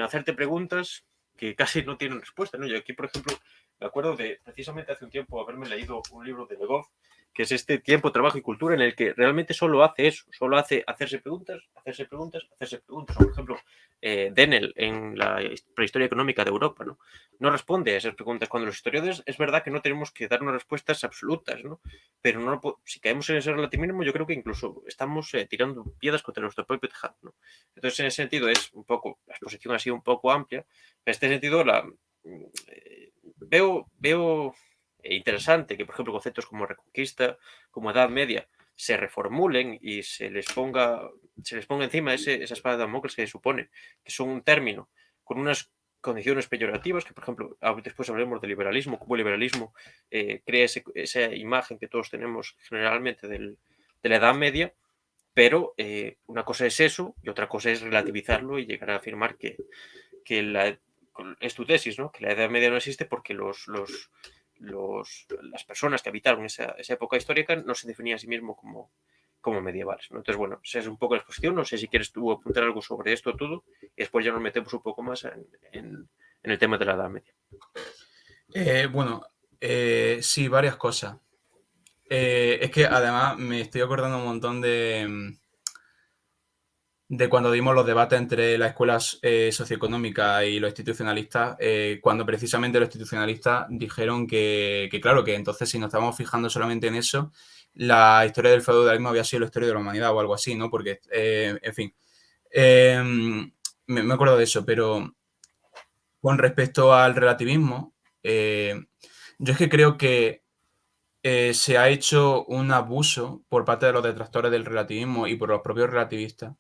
Speaker 2: hacerte preguntas que casi no tienen respuesta, ¿no? Yo aquí, por ejemplo, me acuerdo de precisamente hace un tiempo haberme leído un libro de Legov, que es este Tiempo, Trabajo y Cultura, en el que realmente solo hace eso, solo hace hacerse preguntas, hacerse preguntas, hacerse preguntas. Por ejemplo, Dennel en la prehistoria económica de Europa, ¿no? No responde a esas preguntas. Cuando los historiadores, es verdad que no tenemos que dar unas respuestas absolutas, ¿no? Pero no, si caemos en ese relativismo, yo creo que incluso estamos tirando piedras contra nuestro propio tejado, ¿no? Entonces, en ese sentido, es un poco, la exposición ha sido un poco amplia. En este sentido, veo interesante que, por ejemplo, conceptos como Reconquista, como Edad Media, se reformulen y se les ponga encima esa espada de Damocles que se supone que son un término con unas condiciones peyorativas, que por ejemplo, después hablaremos del liberalismo, cómo el liberalismo crea esa imagen que todos tenemos generalmente de la Edad Media, pero una cosa es eso y otra cosa es relativizarlo y llegar a afirmar que es tu tesis, ¿no? Que la Edad Media no existe porque las personas que habitaron esa época histórica no se definían a sí mismos como medievales, ¿no? Entonces, bueno, esa es un poco la exposición. No sé si quieres tú apuntar algo sobre esto todo y después ya nos metemos un poco más en el tema de la Edad Media.
Speaker 1: Bueno, sí, varias cosas. Es que además me estoy acordando un montón de cuando dimos los debates entre la escuela socioeconómica y los institucionalistas, cuando precisamente los institucionalistas dijeron que, claro, que entonces si nos estamos fijando solamente en eso, la historia del feudalismo había sido la historia de la humanidad o algo así, ¿no? Porque, en fin, me acuerdo de eso, pero con respecto al relativismo, yo es que creo que se ha hecho un abuso por parte de los detractores del relativismo y por los propios relativistas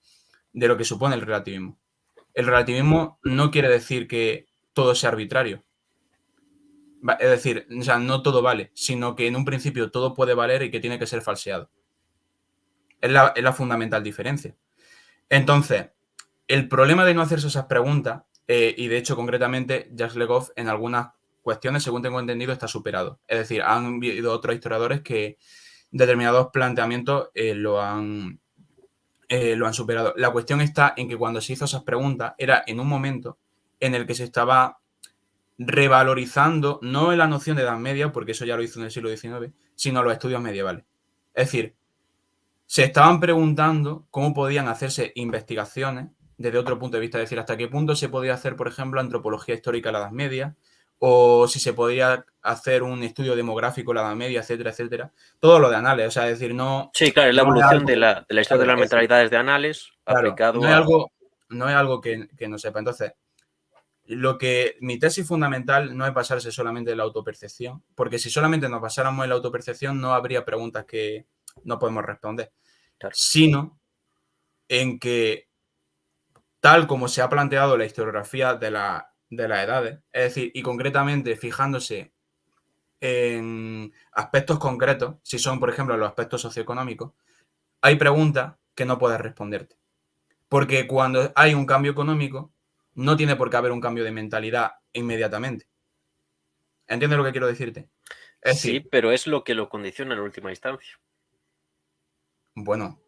Speaker 1: de lo que supone el relativismo. El relativismo no quiere decir que todo sea arbitrario. Es decir, o sea, no todo vale, sino que en un principio todo puede valer y que tiene que ser falseado. Es la fundamental diferencia. Entonces, el problema de no hacerse esas preguntas, y de hecho concretamente Jacques Legoff en algunas cuestiones, según tengo entendido, está superado. Es decir, han habido otros historiadores que determinados planteamientos lo han superado. La cuestión está en que cuando se hizo esas preguntas era en un momento en el que se estaba revalorizando no la noción de Edad Media, porque eso ya lo hizo en el siglo XIX, sino los estudios medievales. Es decir, se estaban preguntando cómo podían hacerse investigaciones desde otro punto de vista, es decir, hasta qué punto se podía hacer, por ejemplo, antropología histórica de la Edad Media, o si se podía hacer un estudio demográfico de la Edad Media, etcétera, etcétera. Todo lo de Anales, o sea, es decir, no...
Speaker 2: Sí, claro, es la
Speaker 1: no
Speaker 2: evolución
Speaker 1: algo,
Speaker 2: de la historia
Speaker 1: claro,
Speaker 2: de las mentalidades de Anales
Speaker 1: claro,
Speaker 2: aplicado
Speaker 1: no es algo que no sepa. Entonces, Mi tesis fundamental no es basarse solamente en la autopercepción, porque si solamente nos basáramos en la autopercepción no habría preguntas que no podemos responder,
Speaker 2: Claro.
Speaker 1: sino en que tal como se ha planteado la historiografía de las edades, es decir, y concretamente fijándose en aspectos concretos, si son, por ejemplo, los aspectos socioeconómicos, hay preguntas que no puedes responderte. Porque cuando hay un cambio económico, no tiene por qué haber un cambio de mentalidad inmediatamente. ¿Entiendes lo que quiero decirte? Es
Speaker 2: Sí,
Speaker 1: decir,
Speaker 2: pero es lo que lo condiciona en última instancia.
Speaker 1: bueno,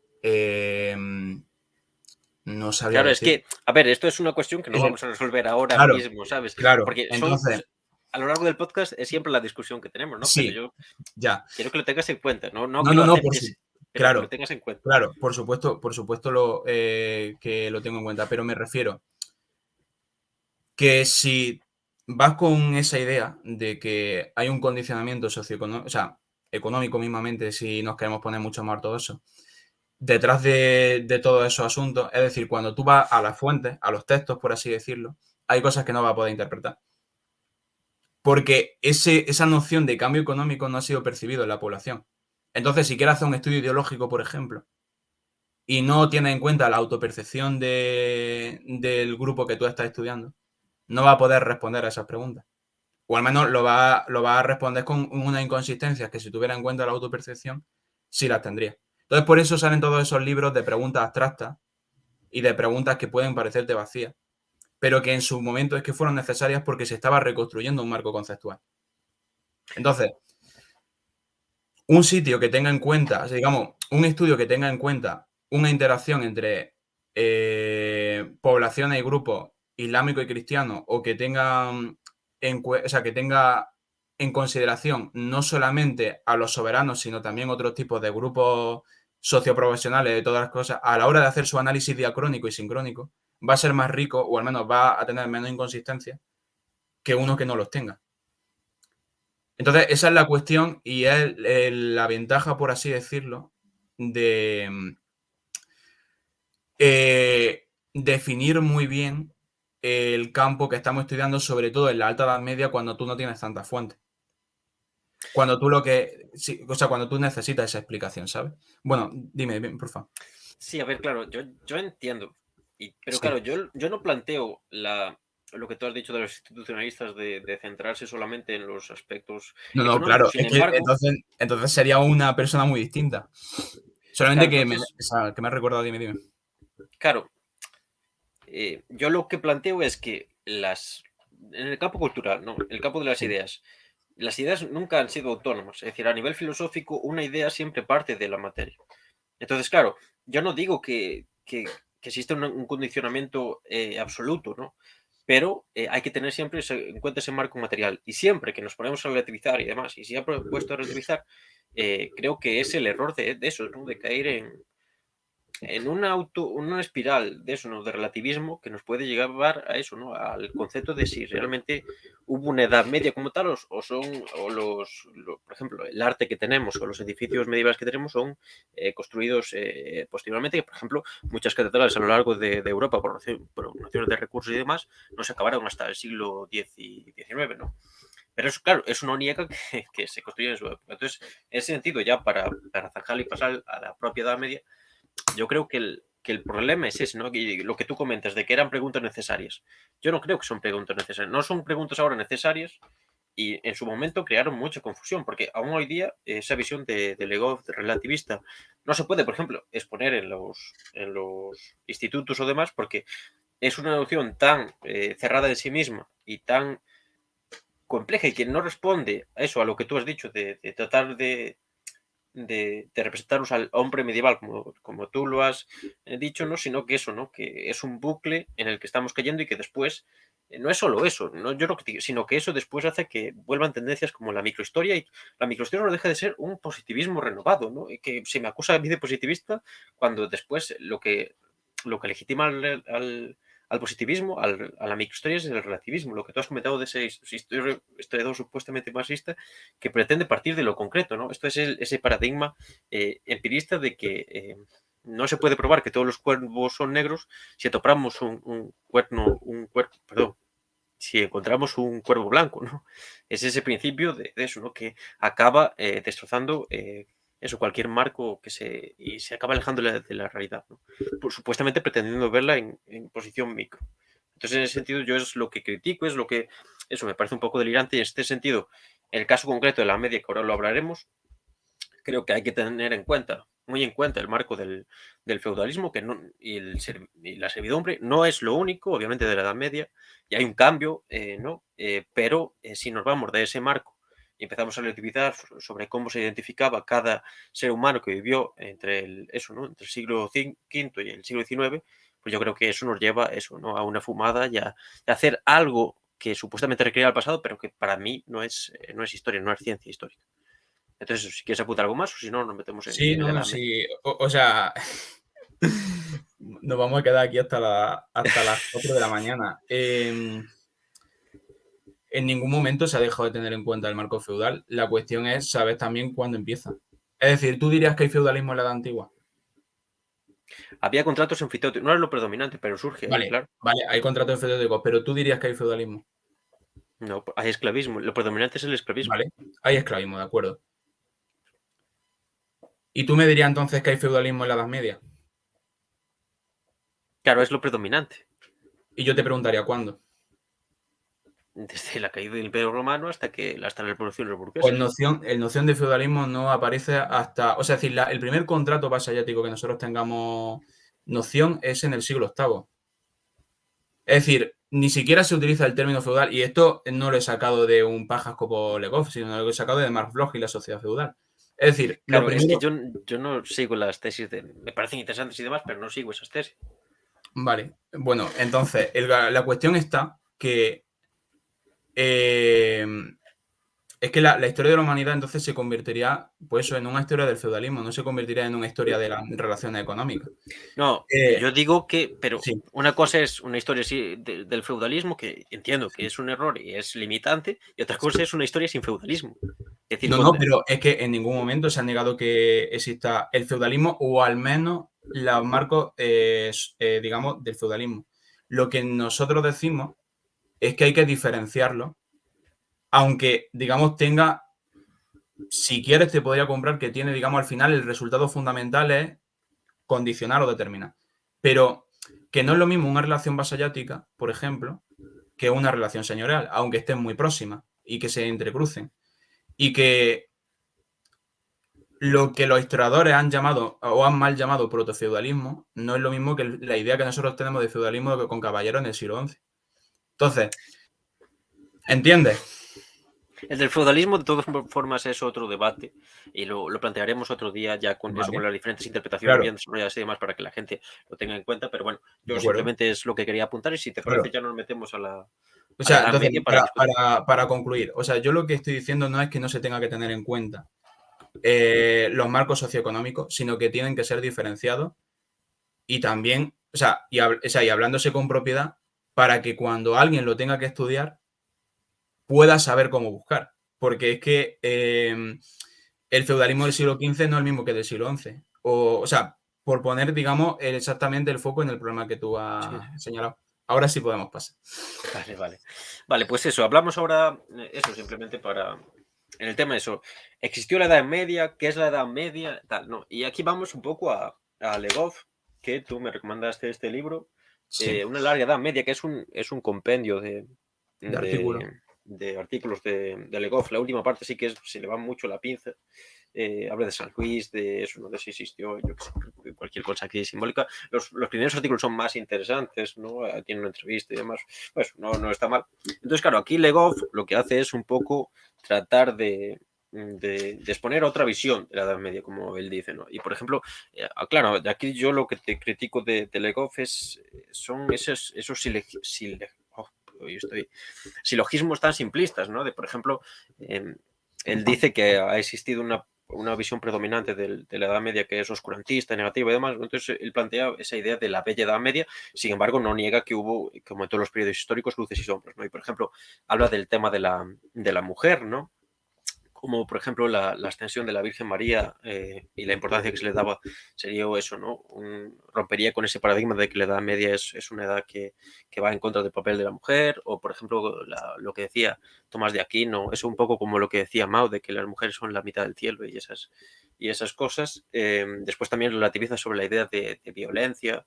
Speaker 1: no sabría
Speaker 2: Claro, es
Speaker 1: decir.
Speaker 2: que, a ver, esto es una cuestión que no vamos a resolver ahora
Speaker 1: Claro,
Speaker 2: mismo, ¿sabes?
Speaker 1: claro.
Speaker 2: Porque
Speaker 1: Entonces,
Speaker 2: a lo largo del podcast es siempre la discusión que tenemos, ¿no? Pero
Speaker 1: sí,
Speaker 2: yo
Speaker 1: ya.
Speaker 2: quiero que lo tengas en cuenta, no
Speaker 1: No,
Speaker 2: que lo
Speaker 1: no, no,
Speaker 2: aceptes, pero que lo
Speaker 1: claro,
Speaker 2: tengas en cuenta.
Speaker 1: claro, por supuesto que lo tengo en cuenta, pero me refiero que si vas con esa idea de que hay un condicionamiento socioeconómico, o sea, económico mismamente, si nos queremos poner mucho más ortodoxos, detrás de todos esos asuntos, es decir, cuando tú vas a las fuentes, a los textos, por así decirlo, hay cosas que no vas a poder interpretar. Porque esa noción de cambio económico no ha sido percibido en la población. Entonces, si quieres hacer un estudio ideológico, por ejemplo, y no tienes en cuenta la autopercepción del grupo que tú estás estudiando, no va a poder responder a esas preguntas. O al menos lo va a responder con una inconsistencia que si tuviera en cuenta la autopercepción, sí las tendría. Entonces, por eso salen todos esos libros de preguntas abstractas y de preguntas que pueden parecerte vacías, pero que en su momento es que fueron necesarias porque se estaba reconstruyendo un marco conceptual. Entonces, un sitio que tenga en cuenta, o sea, digamos, un estudio que tenga en cuenta una interacción entre poblaciones y grupos islámicos y cristianos, o que tengan que tenga en consideración no solamente a los soberanos, sino también otros tipos de grupos socioprofesionales de todas las cosas, a la hora de hacer su análisis diacrónico y sincrónico, va a ser más rico, o al menos va a tener menos inconsistencia que uno que no los tenga. Entonces, esa es la cuestión y es la ventaja, por así decirlo, de definir muy bien el campo que estamos estudiando, sobre todo en la Alta Edad Media, cuando tú no tienes tantas fuentes. Cuando tú cuando tú necesitas esa explicación, ¿sabes? Bueno, dime, por favor.
Speaker 2: Sí, a ver, claro, yo entiendo, pero
Speaker 1: Sí.
Speaker 2: claro, yo no planteo lo que tú has dicho de los institucionalistas de centrarse solamente en los aspectos
Speaker 1: No, no, claro,
Speaker 2: económicos. Sin
Speaker 1: es que
Speaker 2: embargo,
Speaker 1: entonces sería una persona muy distinta. Solamente
Speaker 2: claro,
Speaker 1: que
Speaker 2: entonces,
Speaker 1: que me ha recordado, dime.
Speaker 2: claro, yo lo que planteo es que en el campo cultural, ¿no? El campo de
Speaker 1: Sí.
Speaker 2: las ideas nunca han sido autónomas. Es decir, a nivel filosófico, una idea siempre parte de la materia. Entonces, claro, yo no digo que existe un condicionamiento absoluto, ¿no? Pero hay que tener siempre en cuenta ese marco material. Y siempre que nos ponemos a relativizar y demás, y si ha puesto a relativizar, creo que es el error de eso, ¿no? De caer en una espiral de eso, ¿no? De relativismo que nos puede llevar a eso, ¿no? Al concepto de si realmente hubo una edad media como tal, por ejemplo, el arte que tenemos o los edificios medievales que tenemos son construidos posteriormente, que por ejemplo, muchas catedrales a lo largo de Europa, por nociones de recursos y demás, no se acabaron hasta el siglo X y XIX, ¿no? Pero eso, claro, eso no niega que se construyen en su época. Entonces, en ese sentido, ya para zanjar y pasar a la propia Edad Media, yo creo que el problema es ese, ¿no? Que lo que tú comentas, de que eran preguntas necesarias. Yo no creo que son preguntas necesarias. No son preguntas ahora necesarias y en su momento crearon mucha confusión, porque aún hoy día esa visión de Legov relativista no se puede, por ejemplo, exponer en los institutos o demás, porque es una noción tan cerrada en sí misma y tan compleja y que no responde a eso, a lo que tú has dicho, de tratar de representarnos al hombre medieval, como tú lo has dicho, ¿no? Sino que eso, ¿no? Que es un bucle en el que estamos cayendo y que después no es solo eso, ¿no? Yo no critico, sino que eso después hace que vuelvan tendencias como la microhistoria y la microhistoria no deja de ser un positivismo renovado, ¿no? Y que se me acusa a mí de positivista cuando después lo que legitima al positivismo, a la microhistoria es el relativismo, lo que tú has comentado de ese historiador supuestamente marxista que pretende partir de lo concreto, ¿no? Esto es ese paradigma empirista de que no se puede probar que todos los cuervos son negros si topamos un cuerno, perdón, si encontramos un cuervo blanco, ¿no? Es ese principio de eso, ¿no? Que acaba destrozando eso, cualquier marco y se acaba alejando de la realidad, ¿no? Supuestamente pretendiendo verla en posición micro. Entonces, en ese sentido, yo es lo que critico, es lo que, eso me parece un poco delirante. Y en este sentido, el caso concreto de la media, que ahora lo hablaremos, creo que hay que tener muy en cuenta el marco del feudalismo y la servidumbre. No es lo único, obviamente, de la Edad Media, y hay un cambio, ¿no? Pero si nos vamos de ese marco y empezamos a relativizar sobre cómo se identificaba cada ser humano que vivió entre entre el siglo V y el siglo XIX, pues yo creo que eso nos lleva ¿no? A una fumada y a hacer algo que supuestamente recrea el pasado, pero que para mí no es historia, no es ciencia histórica. Entonces, si quieres apuntar algo más, o si no, nos metemos
Speaker 1: Sí,
Speaker 2: en la
Speaker 1: no,
Speaker 2: Edad Media.
Speaker 1: sí. O sea, nos vamos a quedar aquí hasta las 4 de la mañana. En ningún momento se ha dejado de tener en cuenta el marco feudal. La cuestión es saber también cuándo empieza. Es decir, ¿tú dirías que hay feudalismo en la Edad Antigua?
Speaker 2: Había contratos enfiteóticos, no era lo predominante, pero surge ahí,
Speaker 1: Vale,
Speaker 2: claro.
Speaker 1: vale, hay contratos enfeudéticos, pero ¿tú dirías que hay feudalismo?
Speaker 2: No, hay esclavismo, lo predominante es el esclavismo.
Speaker 1: Vale, hay esclavismo, de acuerdo. ¿Y tú me dirías entonces que hay feudalismo en la Edad Media?
Speaker 2: Claro, es lo predominante.
Speaker 1: Y yo te preguntaría cuándo.
Speaker 2: Desde la caída del Imperio Romano hasta la Revolución
Speaker 1: Pues
Speaker 2: Burguesa.
Speaker 1: el noción de feudalismo no aparece hasta. O sea, es decir, el primer contrato vasallático que nosotros tengamos noción es en el siglo VIII. Es decir, ni siquiera se utiliza el término feudal, y esto no lo he sacado de un pajas como Legov, sino lo he sacado de Marx Bloch y la sociedad feudal. Es decir, lo
Speaker 2: Claro, es que
Speaker 1: primero.
Speaker 2: yo no sigo las tesis me parecen interesantes y demás, pero no sigo esas tesis.
Speaker 1: Vale, bueno, entonces, la cuestión está que eh, es que la historia de la humanidad entonces se convertiría, pues eso, en una historia del feudalismo, no se convertiría en una historia de las relaciones económicas.
Speaker 2: No,
Speaker 1: Eh,
Speaker 2: yo digo que, pero
Speaker 1: sí,
Speaker 2: una cosa es una historia así del feudalismo, que entiendo que es un error y es limitante, y otra cosa es una historia sin feudalismo. Es decir,
Speaker 1: no, no, pero es que en ningún momento se ha negado que exista el feudalismo o al menos los marcos, digamos, del feudalismo. Lo que nosotros decimos es que hay que diferenciarlo, aunque, digamos, tenga, si quieres te podría comprar que tiene, digamos, al final el resultado fundamental es condicionar o determinar. Pero que no es lo mismo una relación vasallática, por ejemplo, que una relación señorial, aunque estén muy próximas y que se entrecrucen. Y que lo que los historiadores han llamado o han mal llamado protofeudalismo no es lo mismo que la idea que nosotros tenemos de feudalismo con caballeros en el siglo XI. Entonces, ¿entiendes?
Speaker 2: el del feudalismo, de todas formas, es otro debate y lo plantearemos otro día ya con eso, con
Speaker 1: Vale,
Speaker 2: las diferentes interpretaciones
Speaker 1: claro,
Speaker 2: bien desarrolladas y demás para que la gente lo tenga en cuenta. Pero bueno,
Speaker 1: de
Speaker 2: yo
Speaker 1: acuerdo,
Speaker 2: simplemente es lo que quería apuntar y si te parece
Speaker 1: claro.
Speaker 2: ya nos metemos
Speaker 1: O
Speaker 2: a la
Speaker 1: sea,
Speaker 2: Edad
Speaker 1: entonces,
Speaker 2: Media para discutir.
Speaker 1: para concluir, o sea, yo lo que estoy diciendo no es que no se tenga que tener en cuenta los marcos socioeconómicos, sino que tienen que ser diferenciados y también, o sea, y hablándose con propiedad para que cuando alguien lo tenga que estudiar pueda saber cómo buscar. Porque es que el feudalismo del siglo XV no es el mismo que del siglo XI. O sea, por poner, digamos, exactamente el foco en el problema que tú
Speaker 2: Sí,
Speaker 1: has
Speaker 2: sí.
Speaker 1: señalado. Ahora sí podemos pasar.
Speaker 2: Vale, vale. Vale, pues eso, hablamos ahora, eso, simplemente en el tema eso, ¿existió la Edad Media? ¿Qué es la Edad Media? Tal, ¿no? Y aquí vamos un poco a Legov, que tú me recomendaste este libro,
Speaker 1: Sí,
Speaker 2: Una larga Edad Media, que es un compendio
Speaker 1: de artículo.
Speaker 2: de artículos de Legov. La última parte sí que se le va mucho la pinza. Habla de San Luis, de eso, no sé si existió, yo qué sé, cualquier cosa aquí simbólica. Los primeros artículos son más interesantes, ¿no? Tienen una entrevista y demás, pues no está mal. Entonces, claro, aquí Legov lo que hace es un poco tratar de exponer otra visión de la Edad Media, como él dice, ¿no? Y por ejemplo, claro, de aquí yo lo que te critico de Legov son esos silogismos tan simplistas, ¿no? De, por ejemplo, él dice que ha existido una visión predominante de la Edad Media que es oscurantista, negativa y demás. Entonces, él plantea esa idea de la bella Edad Media, sin embargo, no niega que hubo, como en todos los periodos históricos, luces y sombras, ¿no? Y, por ejemplo, habla del tema de la mujer, ¿no? como por ejemplo la ascensión de la Virgen María y la importancia que se le daba, sería eso, ¿no? Rompería con ese paradigma de que la Edad Media es una edad que va en contra del papel de la mujer, o por ejemplo lo que decía Tomás de Aquino, es un poco como lo que decía Mao, de que las mujeres son la mitad del cielo y esas cosas. Después también relativiza sobre la idea de violencia,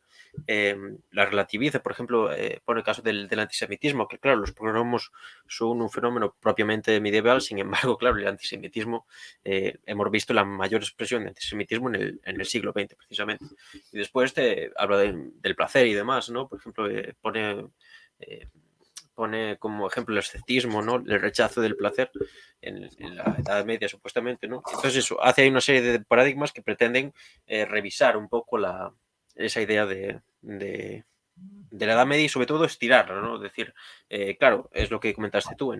Speaker 2: la relativiza, por ejemplo, pone el caso del antisemitismo, que claro, los pogromos son un fenómeno propiamente medieval, sin embargo, claro, el antisemitismo, hemos visto la mayor expresión de antisemitismo en el siglo XX, precisamente. Y después habla del placer y demás, ¿no? Por ejemplo, pone como ejemplo el escepticismo, ¿no? El rechazo del placer en la Edad Media, supuestamente, ¿no? Entonces eso, hace ahí una serie de paradigmas que pretenden revisar un poco esa idea de la Edad Media y sobre todo estirarla, ¿no? Es decir, claro, es lo que comentaste tú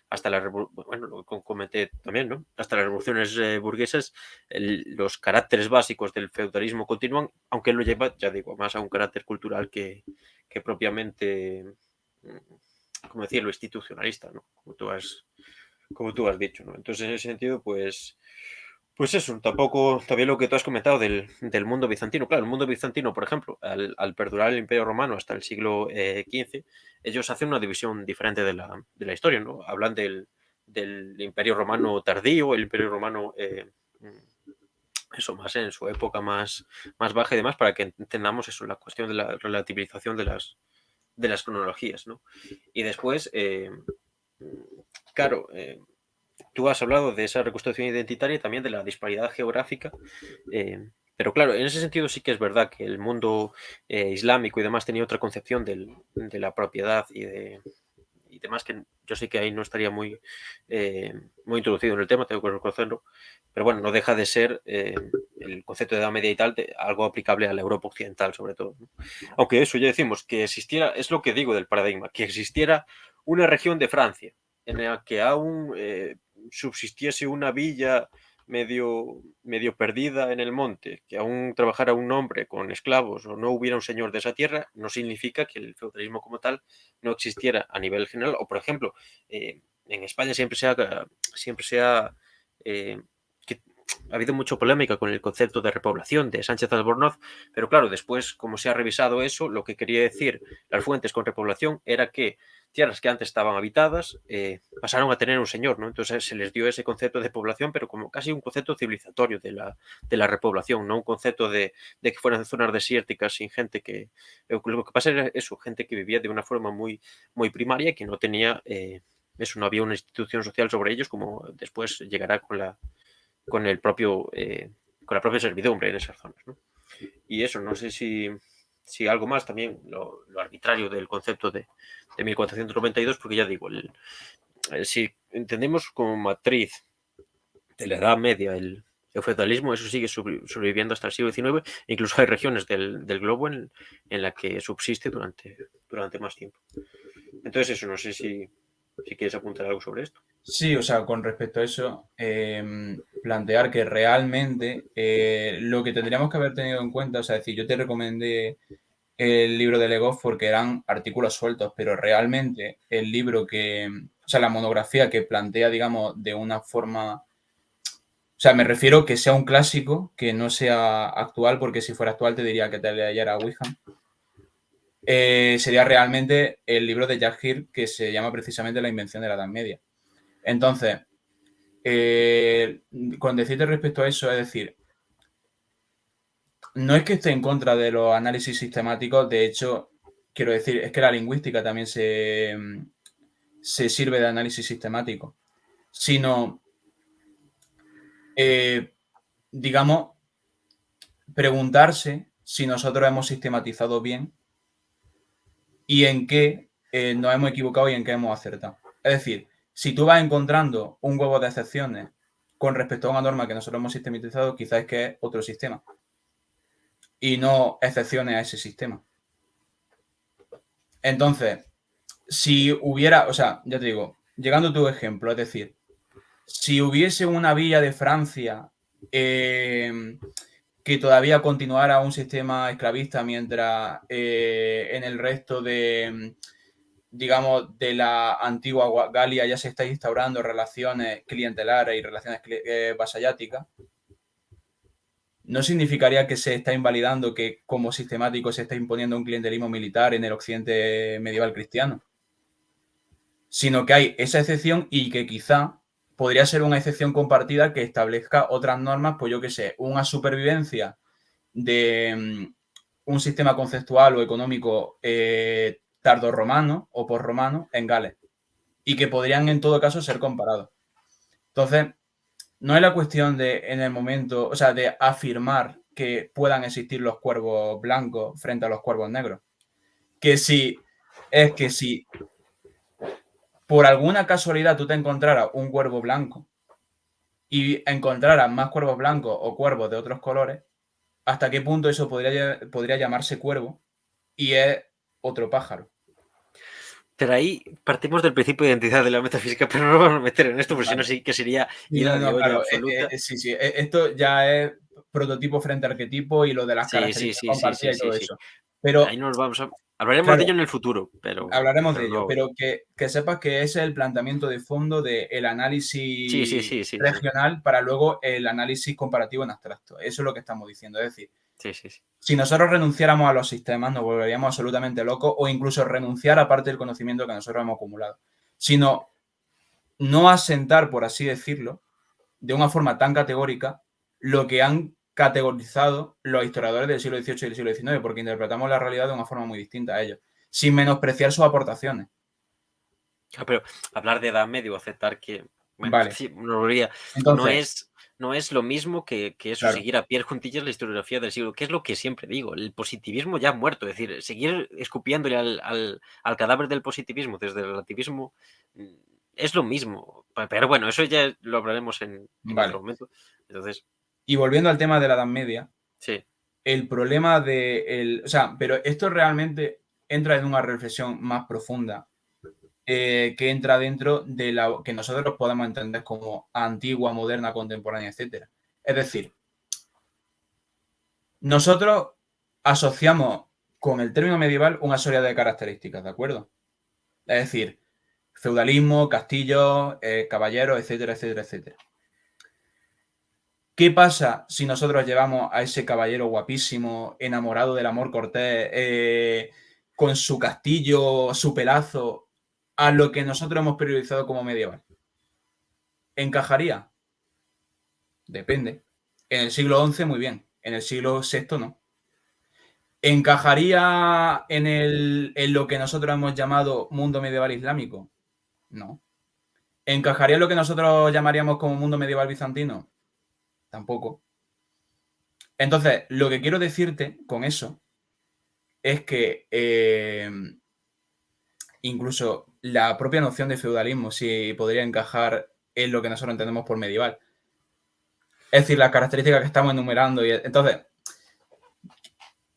Speaker 2: hasta la bueno, lo que comenté también, ¿no? Hasta las revoluciones burguesas, los caracteres básicos del feudalismo continúan, aunque él lo lleva, ya digo, más a un carácter cultural que propiamente, ¿cómo decirlo?, institucionalista, ¿no? Como tú has dicho, ¿no? Entonces, en ese sentido, pues eso, tampoco, también lo que tú has comentado del mundo bizantino. Claro, el mundo bizantino, por ejemplo, al perdurar el Imperio Romano hasta el siglo XV, ellos hacen una división diferente de la historia, ¿no? Hablan del Imperio Romano tardío, el Imperio Romano, eso, más en su época más baja y demás, para que entendamos eso, la cuestión de la relativización de las cronologías, ¿no? Y después, claro, tú has hablado de esa reconstrucción identitaria y también de la disparidad geográfica, pero claro, en ese sentido sí que es verdad que el mundo islámico y demás tenía otra concepción de la propiedad y demás, que yo sé que ahí no estaría muy introducido en el tema, tengo que reconocerlo, pero bueno, no deja de ser el concepto de Edad Media y tal, algo aplicable a la Europa occidental sobre todo, ¿no? Aunque eso ya decimos, que existiera, es lo que digo del paradigma, que existiera una región de Francia en la que aún subsistiese una villa medio perdida en el monte, que aún trabajara un hombre con esclavos o no hubiera un señor de esa tierra, no significa que el feudalismo como tal no existiera a nivel general. O, por ejemplo, en España siempre se ha habido mucha polémica con el concepto de repoblación de Sánchez Albornoz, pero claro, después, como se ha revisado eso, lo que quería decir las fuentes con repoblación era que tierras que antes estaban habitadas pasaron a tener un señor, ¿no? Entonces se les dio ese concepto de población, pero como casi un concepto civilizatorio de la repoblación, no un concepto de que fueran zonas desérticas sin gente que... Lo que pasa era eso, gente que vivía de una forma muy, muy primaria y que no tenía... eso, no había una institución social sobre ellos, como después llegará con el propio con la propia servidumbre en esas zonas, ¿no? Y eso, no sé si algo más también, lo arbitrario del concepto de 1492, porque ya digo, si entendemos como matriz de la Edad Media el feudalismo, eso sigue sobreviviendo hasta el siglo XIX, incluso hay regiones del globo en la que subsiste durante más tiempo. Entonces eso, no sé si quieres apuntar algo sobre esto.
Speaker 1: Sí, o sea, con respecto a eso, plantear que realmente lo que tendríamos que haber tenido en cuenta, o sea, decir, yo te recomendé el libro de Legoff porque eran artículos sueltos, pero realmente el libro o sea, la monografía que plantea, digamos, de una forma, o sea, me refiero que sea un clásico, que no sea actual, porque si fuera actual te diría que te leyera Wickham. Sería realmente el libro de Jack Hill que se llama precisamente La invención de la Edad Media. Entonces, con decirte respecto a eso, es decir, no es que esté en contra de los análisis sistemáticos, de hecho, quiero decir, es que la lingüística también se sirve de análisis sistemático, sino, digamos, preguntarse si nosotros hemos sistematizado bien y en qué nos hemos equivocado y en qué hemos acertado. Es decir, si tú vas encontrando un huevo de excepciones con respecto a una norma que nosotros hemos sistematizado, quizás es que es otro sistema y no excepciones a ese sistema. Entonces, si hubiera, o sea, ya te digo, llegando a tu ejemplo, es decir, si hubiese una villa de Francia que todavía continuara un sistema esclavista mientras en el resto de digamos, de la antigua Galia ya se están instaurando relaciones clientelares y relaciones vasalláticas, no significaría que se está invalidando que como sistemático se está imponiendo un clientelismo militar en el occidente medieval cristiano, sino que hay esa excepción y que quizá podría ser una excepción compartida que establezca otras normas, pues yo qué sé, una supervivencia de un sistema conceptual o económico tardorromano o posromano en Gales y que podrían en todo caso ser comparados. Entonces, no es la cuestión de en el momento, o sea, de afirmar que puedan existir los cuervos blancos frente a los cuervos negros. Que si por alguna casualidad tú te encontraras un cuervo blanco y encontraras más cuervos blancos o cuervos de otros colores, ¿hasta qué punto eso podría llamarse cuervo y es otro pájaro?
Speaker 2: Pero ahí partimos del principio de identidad de la metafísica, pero no nos vamos a meter en esto, porque si
Speaker 1: Vale.
Speaker 2: no sí que sería
Speaker 1: Sí,
Speaker 2: ida
Speaker 1: no,
Speaker 2: de olla
Speaker 1: claro,
Speaker 2: absoluta.
Speaker 1: sí. Esto ya es prototipo frente a arquetipo y lo de las
Speaker 2: Sí.
Speaker 1: características compartidas y todo eso. Pero,
Speaker 2: Ahí nos vamos a... Hablaremos de
Speaker 1: claro,
Speaker 2: ello en el futuro, pero
Speaker 1: hablaremos de ello,
Speaker 2: no...
Speaker 1: pero que sepas que ese es el planteamiento de fondo del análisis
Speaker 2: Sí.
Speaker 1: regional para luego el análisis comparativo en abstracto. Eso es lo que estamos diciendo. Es decir,
Speaker 2: Sí.
Speaker 1: si nosotros renunciáramos a los sistemas, nos volveríamos absolutamente locos o incluso renunciar a parte del conocimiento que nosotros hemos acumulado. Sino no asentar, por así decirlo, de una forma tan categórica lo que han categorizado los historiadores del siglo XVIII y del siglo XIX, porque interpretamos la realidad de una forma muy distinta a ellos, sin menospreciar sus aportaciones.
Speaker 2: Pero hablar de edad media o aceptar que... Bueno,
Speaker 1: Vale.
Speaker 2: sí, no
Speaker 1: Entonces,
Speaker 2: es lo mismo que eso,
Speaker 1: claro,
Speaker 2: seguir a pie juntillas la historiografía del siglo, que es lo que siempre digo, el positivismo ya ha muerto, es decir, seguir escupiéndole al cadáver del positivismo desde el relativismo es lo mismo. Pero bueno, eso ya lo hablaremos en
Speaker 1: vale.
Speaker 2: otro momento. Entonces,
Speaker 1: Y volviendo al tema de la Edad Media,
Speaker 2: sí.
Speaker 1: el problema o sea, pero esto realmente entra en una reflexión más profunda que entra dentro de la que nosotros podemos entender como antigua, moderna, contemporánea, etcétera. Es decir, nosotros asociamos con el término medieval una serie de características, ¿de acuerdo? Es decir, feudalismo, castillos, caballeros, etcétera, etcétera, etcétera. ¿Qué pasa si nosotros llevamos a ese caballero guapísimo, enamorado del amor cortés, con su castillo, su pelazo, a lo que nosotros hemos priorizado como medieval? ¿Encajaría? Depende. En el siglo XI, muy bien. En el siglo VI, no. ¿Encajaría en lo que nosotros hemos llamado mundo medieval islámico? No. ¿Encajaría en lo que nosotros llamaríamos como mundo medieval bizantino? Tampoco. Entonces, lo que quiero decirte con eso es que incluso la propia noción de feudalismo sí podría encajar en lo que nosotros entendemos por medieval. Es decir, las características que estamos enumerando. Entonces,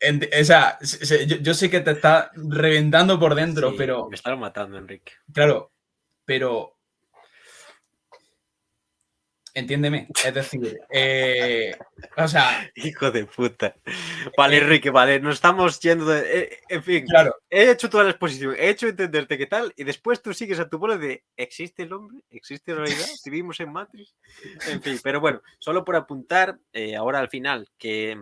Speaker 1: o sea, yo sé que te está reventando por dentro,
Speaker 2: Sí,
Speaker 1: pero
Speaker 2: me estaba matando, Enrique.
Speaker 1: claro, pero entiéndeme, es decir, o sea,
Speaker 2: Hijo de puta. Vale, Enrique, vale, nos estamos yendo de... en fin,
Speaker 1: claro,
Speaker 2: he hecho toda la exposición, he hecho entenderte qué tal, y después tú sigues a tu bola de ¿existe el hombre? ¿Existe la realidad? ¿Vivimos en Matrix? En fin, pero bueno, solo por apuntar ahora al final que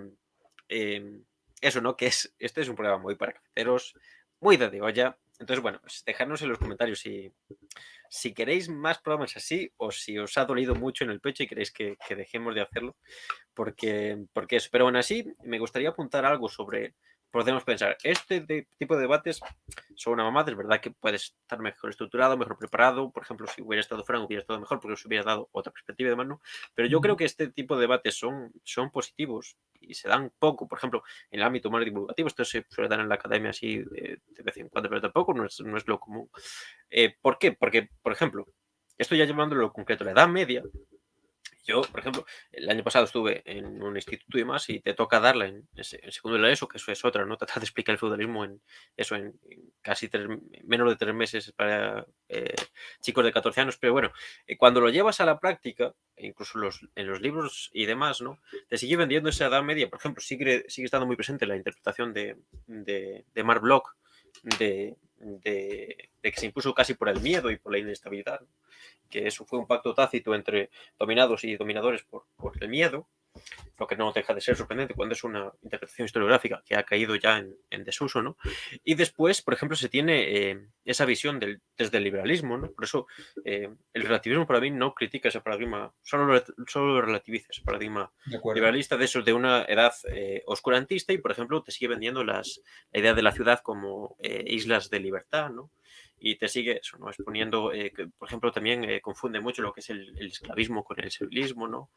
Speaker 2: eso, ¿no? Que este es un programa muy para cafeteros, muy de olla. Entonces, bueno, pues dejadnos en los comentarios si queréis más programas así o si os ha dolido mucho en el pecho y queréis que dejemos de hacerlo. Porque eso. Pero aún así, me gustaría apuntar algo sobre, podemos pensar, tipo de debates son una mamada, es verdad que puedes estar mejor estructurado, mejor preparado, por ejemplo, si hubiera estado Frank hubiera estado mejor porque os hubiera dado otra perspectiva de mano, pero yo creo que este tipo de debates son positivos y se dan poco, por ejemplo, en el ámbito más divulgativo, esto se suele dar en la academia así de vez en cuando, pero tampoco no es lo común. ¿Por qué? Porque, por ejemplo, esto ya llevándolo lo concreto, la Edad Media. Yo, por ejemplo, el año pasado estuve en un instituto y demás y te toca darla en segundo de la ESO, que eso es otra, ¿no? Tratar de explicar el feudalismo en casi menos de 3 meses para chicos de 14 años. Pero bueno, cuando lo llevas a la práctica, incluso en los libros y demás, ¿no? Te sigue vendiendo esa Edad Media. Por ejemplo, sigue estando muy presente la interpretación de Marc Bloch que se impuso casi por el miedo y por la inestabilidad, ¿no? Que eso fue un pacto tácito entre dominados y dominadores por el miedo, lo que no deja de ser sorprendente cuando es una interpretación historiográfica que ha caído ya en desuso, ¿no? Y después, por ejemplo, se tiene esa visión desde el liberalismo, ¿no? Por eso el relativismo para mí no critica ese paradigma, solo relativiza ese paradigma
Speaker 1: De acuerdo.
Speaker 2: liberalista de esos de una edad oscurantista y, por ejemplo, te sigue vendiendo la idea de la ciudad como islas de libertad, ¿no? Y te sigue eso, ¿no? Exponiendo, que, por ejemplo, también confunde mucho lo que es el esclavismo con el servilismo, ¿no?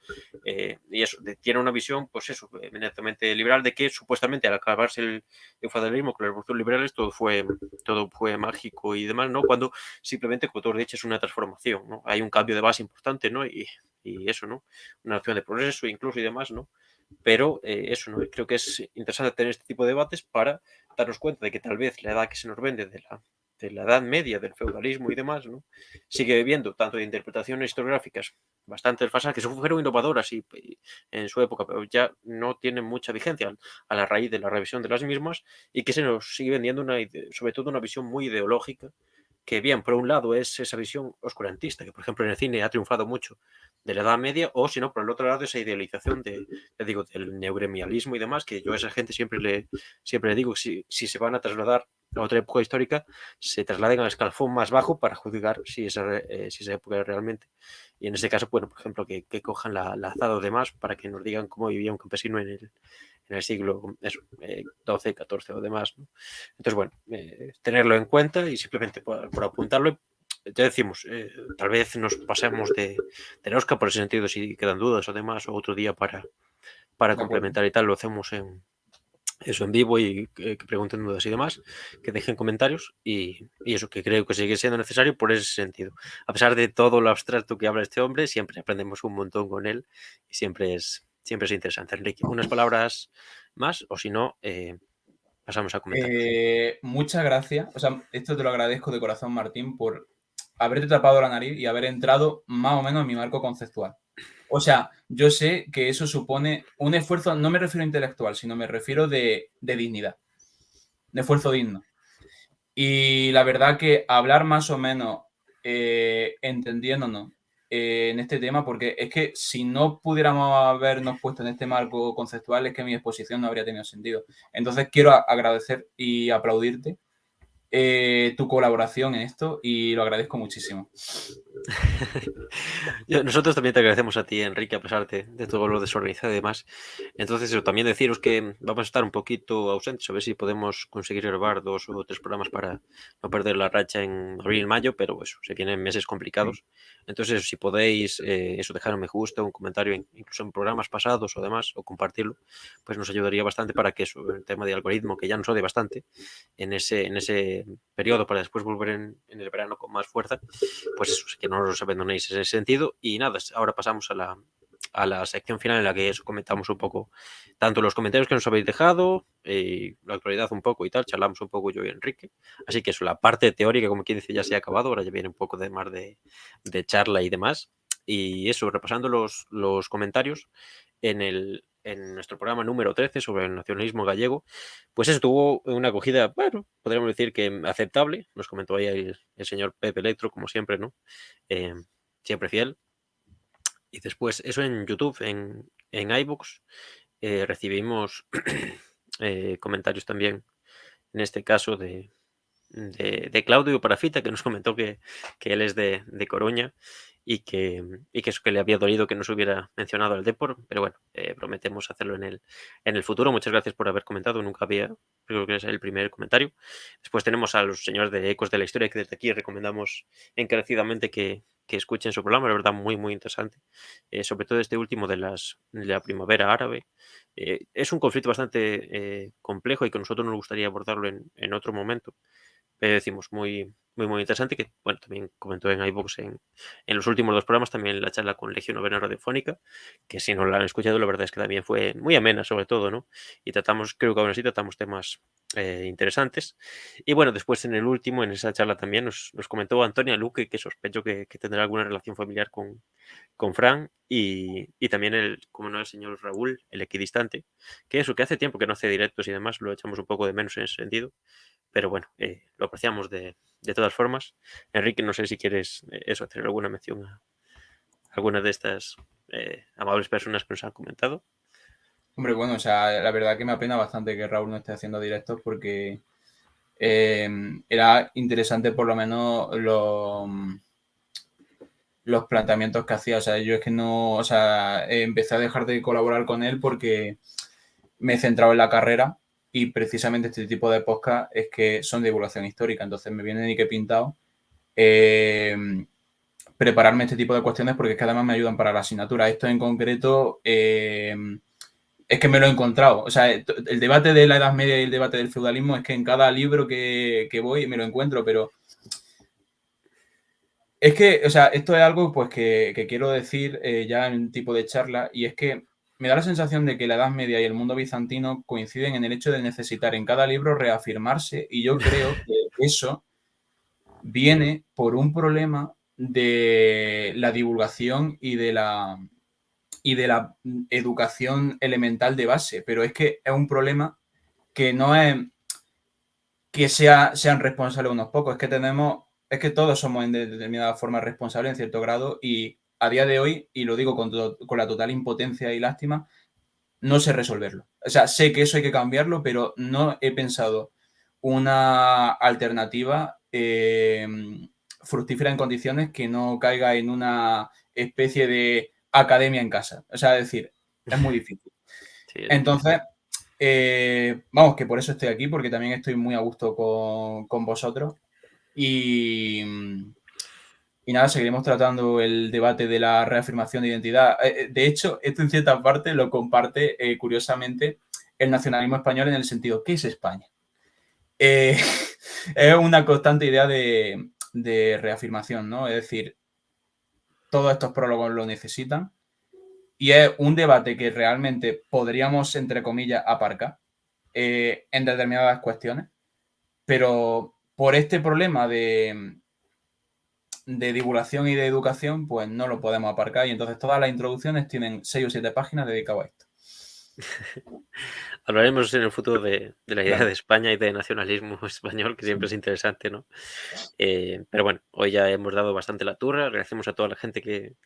Speaker 2: Y eso, tiene una visión, pues eso, eminentemente liberal, de que supuestamente al acabarse el feudalismo con las revoluciones liberales todo fue mágico y demás, ¿no? Cuando simplemente, como tú has dicho, es una transformación, ¿no? Hay un cambio de base importante, ¿no? Y eso, ¿no? Una opción de progreso incluso y demás, ¿no? Pero eso, ¿no? Creo que es interesante tener este tipo de debates para darnos cuenta de que tal vez la edad que se nos vende de la Edad Media, del feudalismo y demás, ¿no? Sigue viviendo tanto de interpretaciones historiográficas bastante desfasadas, que fueron innovadoras y en su época, pero ya no tienen mucha vigencia a la raíz de la revisión de las mismas y que se nos sigue vendiendo sobre todo una visión muy ideológica, que bien, por un lado es esa visión oscurantista, que por ejemplo en el cine ha triunfado mucho de la Edad Media, o si no, por el otro lado esa idealización del neogremialismo y demás, que yo a esa gente siempre le digo que si se van a trasladar a otra época histórica, se trasladen al escalafón más bajo para juzgar si esa época es realmente. Y en este caso, bueno, por ejemplo, que cojan la azada o demás para que nos digan cómo vivía un campesino en el siglo eso, 12, 14 o demás, ¿no? Entonces, bueno, tenerlo en cuenta y simplemente por apuntarlo, ya decimos, tal vez nos pasemos de Oscar por ese sentido, si quedan dudas o demás, o otro día para complementar y tal, lo hacemos en vivo y que pregunten dudas y demás, que dejen comentarios y eso que creo que sigue siendo necesario por ese sentido. A pesar de todo lo abstracto que habla este hombre, siempre aprendemos un montón con él y siempre es interesante. Enrique, unas palabras más o si no, pasamos a comentar.
Speaker 1: Muchas gracias. O sea, esto te lo agradezco de corazón, Martín, por haberte tapado la nariz y haber entrado más o menos en mi marco conceptual. O sea, yo sé que eso supone un esfuerzo, no me refiero a intelectual, sino me refiero de dignidad, de esfuerzo digno. Y la verdad que hablar más o menos entendiéndonos en este tema, porque es que si no pudiéramos habernos puesto en este marco conceptual, es que mi exposición no habría tenido sentido. Entonces quiero agradecer y aplaudirte tu colaboración en esto y lo agradezco muchísimo.
Speaker 2: Nosotros también te agradecemos a ti, Enrique, a pesar de todo lo desorganizado y demás. Entonces, eso, también deciros que vamos a estar un poquito ausentes, a ver si podemos conseguir grabar 2 o 3 programas para no perder la racha en abril y mayo, pero eso, se vienen meses complicados. Entonces, eso, si podéis dejar un me gusta, un comentario, incluso en programas pasados o demás, o compartirlo, pues nos ayudaría bastante para que eso, el tema de algoritmo, que ya nos odia bastante, en ese periodo para después volver en el verano con más fuerza, pues eso, que no os abandonéis en ese sentido. Y nada, ahora pasamos a la sección final en la que eso comentamos un poco tanto los comentarios que nos habéis dejado, la actualidad un poco y tal, charlamos un poco yo y Enrique. Así que eso, la parte teórica, como quien dice, ya se ha acabado, ahora ya viene un poco de más de charla y demás. Y eso, repasando los comentarios en nuestro programa número 13 sobre el nacionalismo gallego, pues eso tuvo una acogida, bueno, podríamos decir que aceptable. Nos comentó ahí el señor Pepe Electro, como siempre, ¿no? Siempre fiel. Y después, eso en YouTube, en iVoox, recibimos comentarios también, en este caso de Claudio Parafita, que nos comentó que él es de Coruña y que eso que le había dolido que no se hubiera mencionado al Depor, pero bueno, prometemos hacerlo en el futuro. Muchas gracias por haber comentado, nunca había, creo que es el primer comentario. Después tenemos a los señores de Ecos de la Historia, que desde aquí recomendamos encarecidamente que escuchen su programa, la verdad, muy, muy interesante. Sobre todo este último de la primavera árabe. Es un conflicto bastante complejo y que a nosotros nos gustaría abordarlo en otro momento. Decimos, muy, muy, muy interesante, que bueno, también comentó en iVoox en los últimos 2 programas, también la charla con Legión Novena Radiofónica, que si no la han escuchado, la verdad es que también fue muy amena, sobre todo, ¿no? Y creo que aún así tratamos temas interesantes. Y bueno, después en el último, en esa charla también nos comentó Antonia Luque, que sospecho que tendrá alguna relación familiar con Fran, y también como no, el señor Raúl, el equidistante, que eso, que hace tiempo que no hace directos y demás, lo echamos un poco de menos en ese sentido. pero bueno, lo apreciamos de todas formas. Enrique, no sé si quieres hacer alguna mención a alguna de estas amables personas que nos han comentado.
Speaker 1: Hombre, bueno, o sea, la verdad que me apena bastante que Raúl no esté haciendo directos porque era interesante por lo menos los planteamientos que hacía. O sea, yo es que no, o sea, empecé a dejar de colaborar con él porque me he centrado en la carrera y precisamente este tipo de podcast es que son de divulgación histórica, entonces me viene ni que pintado prepararme este tipo de cuestiones porque es que además me ayudan para la asignatura. Esto en concreto es que me lo he encontrado. O sea, el debate de la Edad Media y el debate del feudalismo es que en cada libro que voy me lo encuentro, pero es que, o sea, esto es algo pues que quiero decir ya en un tipo de charla y es que me da la sensación de que la Edad Media y el mundo bizantino coinciden en el hecho de necesitar en cada libro reafirmarse y yo creo que eso viene por un problema de la divulgación y de la educación elemental de base, pero es que es un problema que no es que sean responsables unos pocos, es que todos somos en determinada forma responsables en cierto grado y a día de hoy, y lo digo con la total impotencia y lástima, no sé resolverlo. O sea, sé que eso hay que cambiarlo, pero no he pensado una alternativa fructífera en condiciones que no caiga en una especie de academia en casa. O sea, es decir, es muy difícil.
Speaker 2: Sí,
Speaker 1: Entonces, vamos, que por eso estoy aquí, porque también estoy muy a gusto con vosotros. Y, y nada, seguiremos tratando el debate de la reafirmación de identidad. De hecho, esto en cierta parte lo comparte, curiosamente, el nacionalismo español en el sentido, ¿qué es España? Es una constante idea de reafirmación, ¿no? Es decir, todos estos prólogos lo necesitan y es un debate que realmente podríamos, entre comillas, aparcar en determinadas cuestiones, pero por este problema de divulgación y de educación, pues no lo podemos aparcar y entonces todas las introducciones tienen 6 o 7 páginas dedicadas a esto.
Speaker 2: Hablaremos en el futuro de la idea
Speaker 1: Claro.
Speaker 2: de España y de nacionalismo español, que siempre es interesante, ¿no? Pero bueno, hoy ya hemos dado bastante la turra. Agradecemos a toda la gente que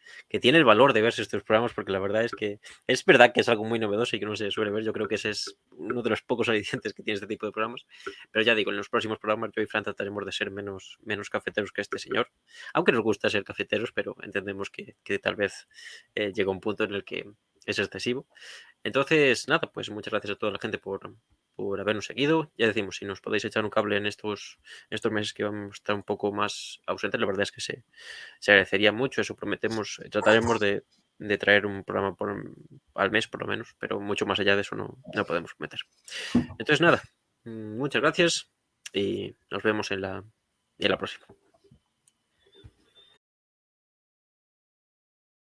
Speaker 2: tiene el valor de verse estos programas, porque la verdad es que es verdad que es algo muy novedoso y que no se suele ver. Yo creo que ese es uno de los pocos alicientes que tiene este tipo de programas. Pero ya digo, en los próximos programas yo y Fran trataremos de ser menos cafeteros que este señor. Aunque nos gusta ser cafeteros, pero entendemos que tal vez llega un punto en el que es excesivo. Entonces, nada, pues muchas gracias a toda la gente por habernos seguido. Ya decimos, si nos podéis echar un cable en estos meses que vamos a estar un poco más ausentes, la verdad es que se agradecería mucho. Eso prometemos, trataremos de traer un programa al mes por lo menos, pero mucho más allá de eso no podemos prometer. Entonces, nada, muchas gracias y nos vemos en la próxima.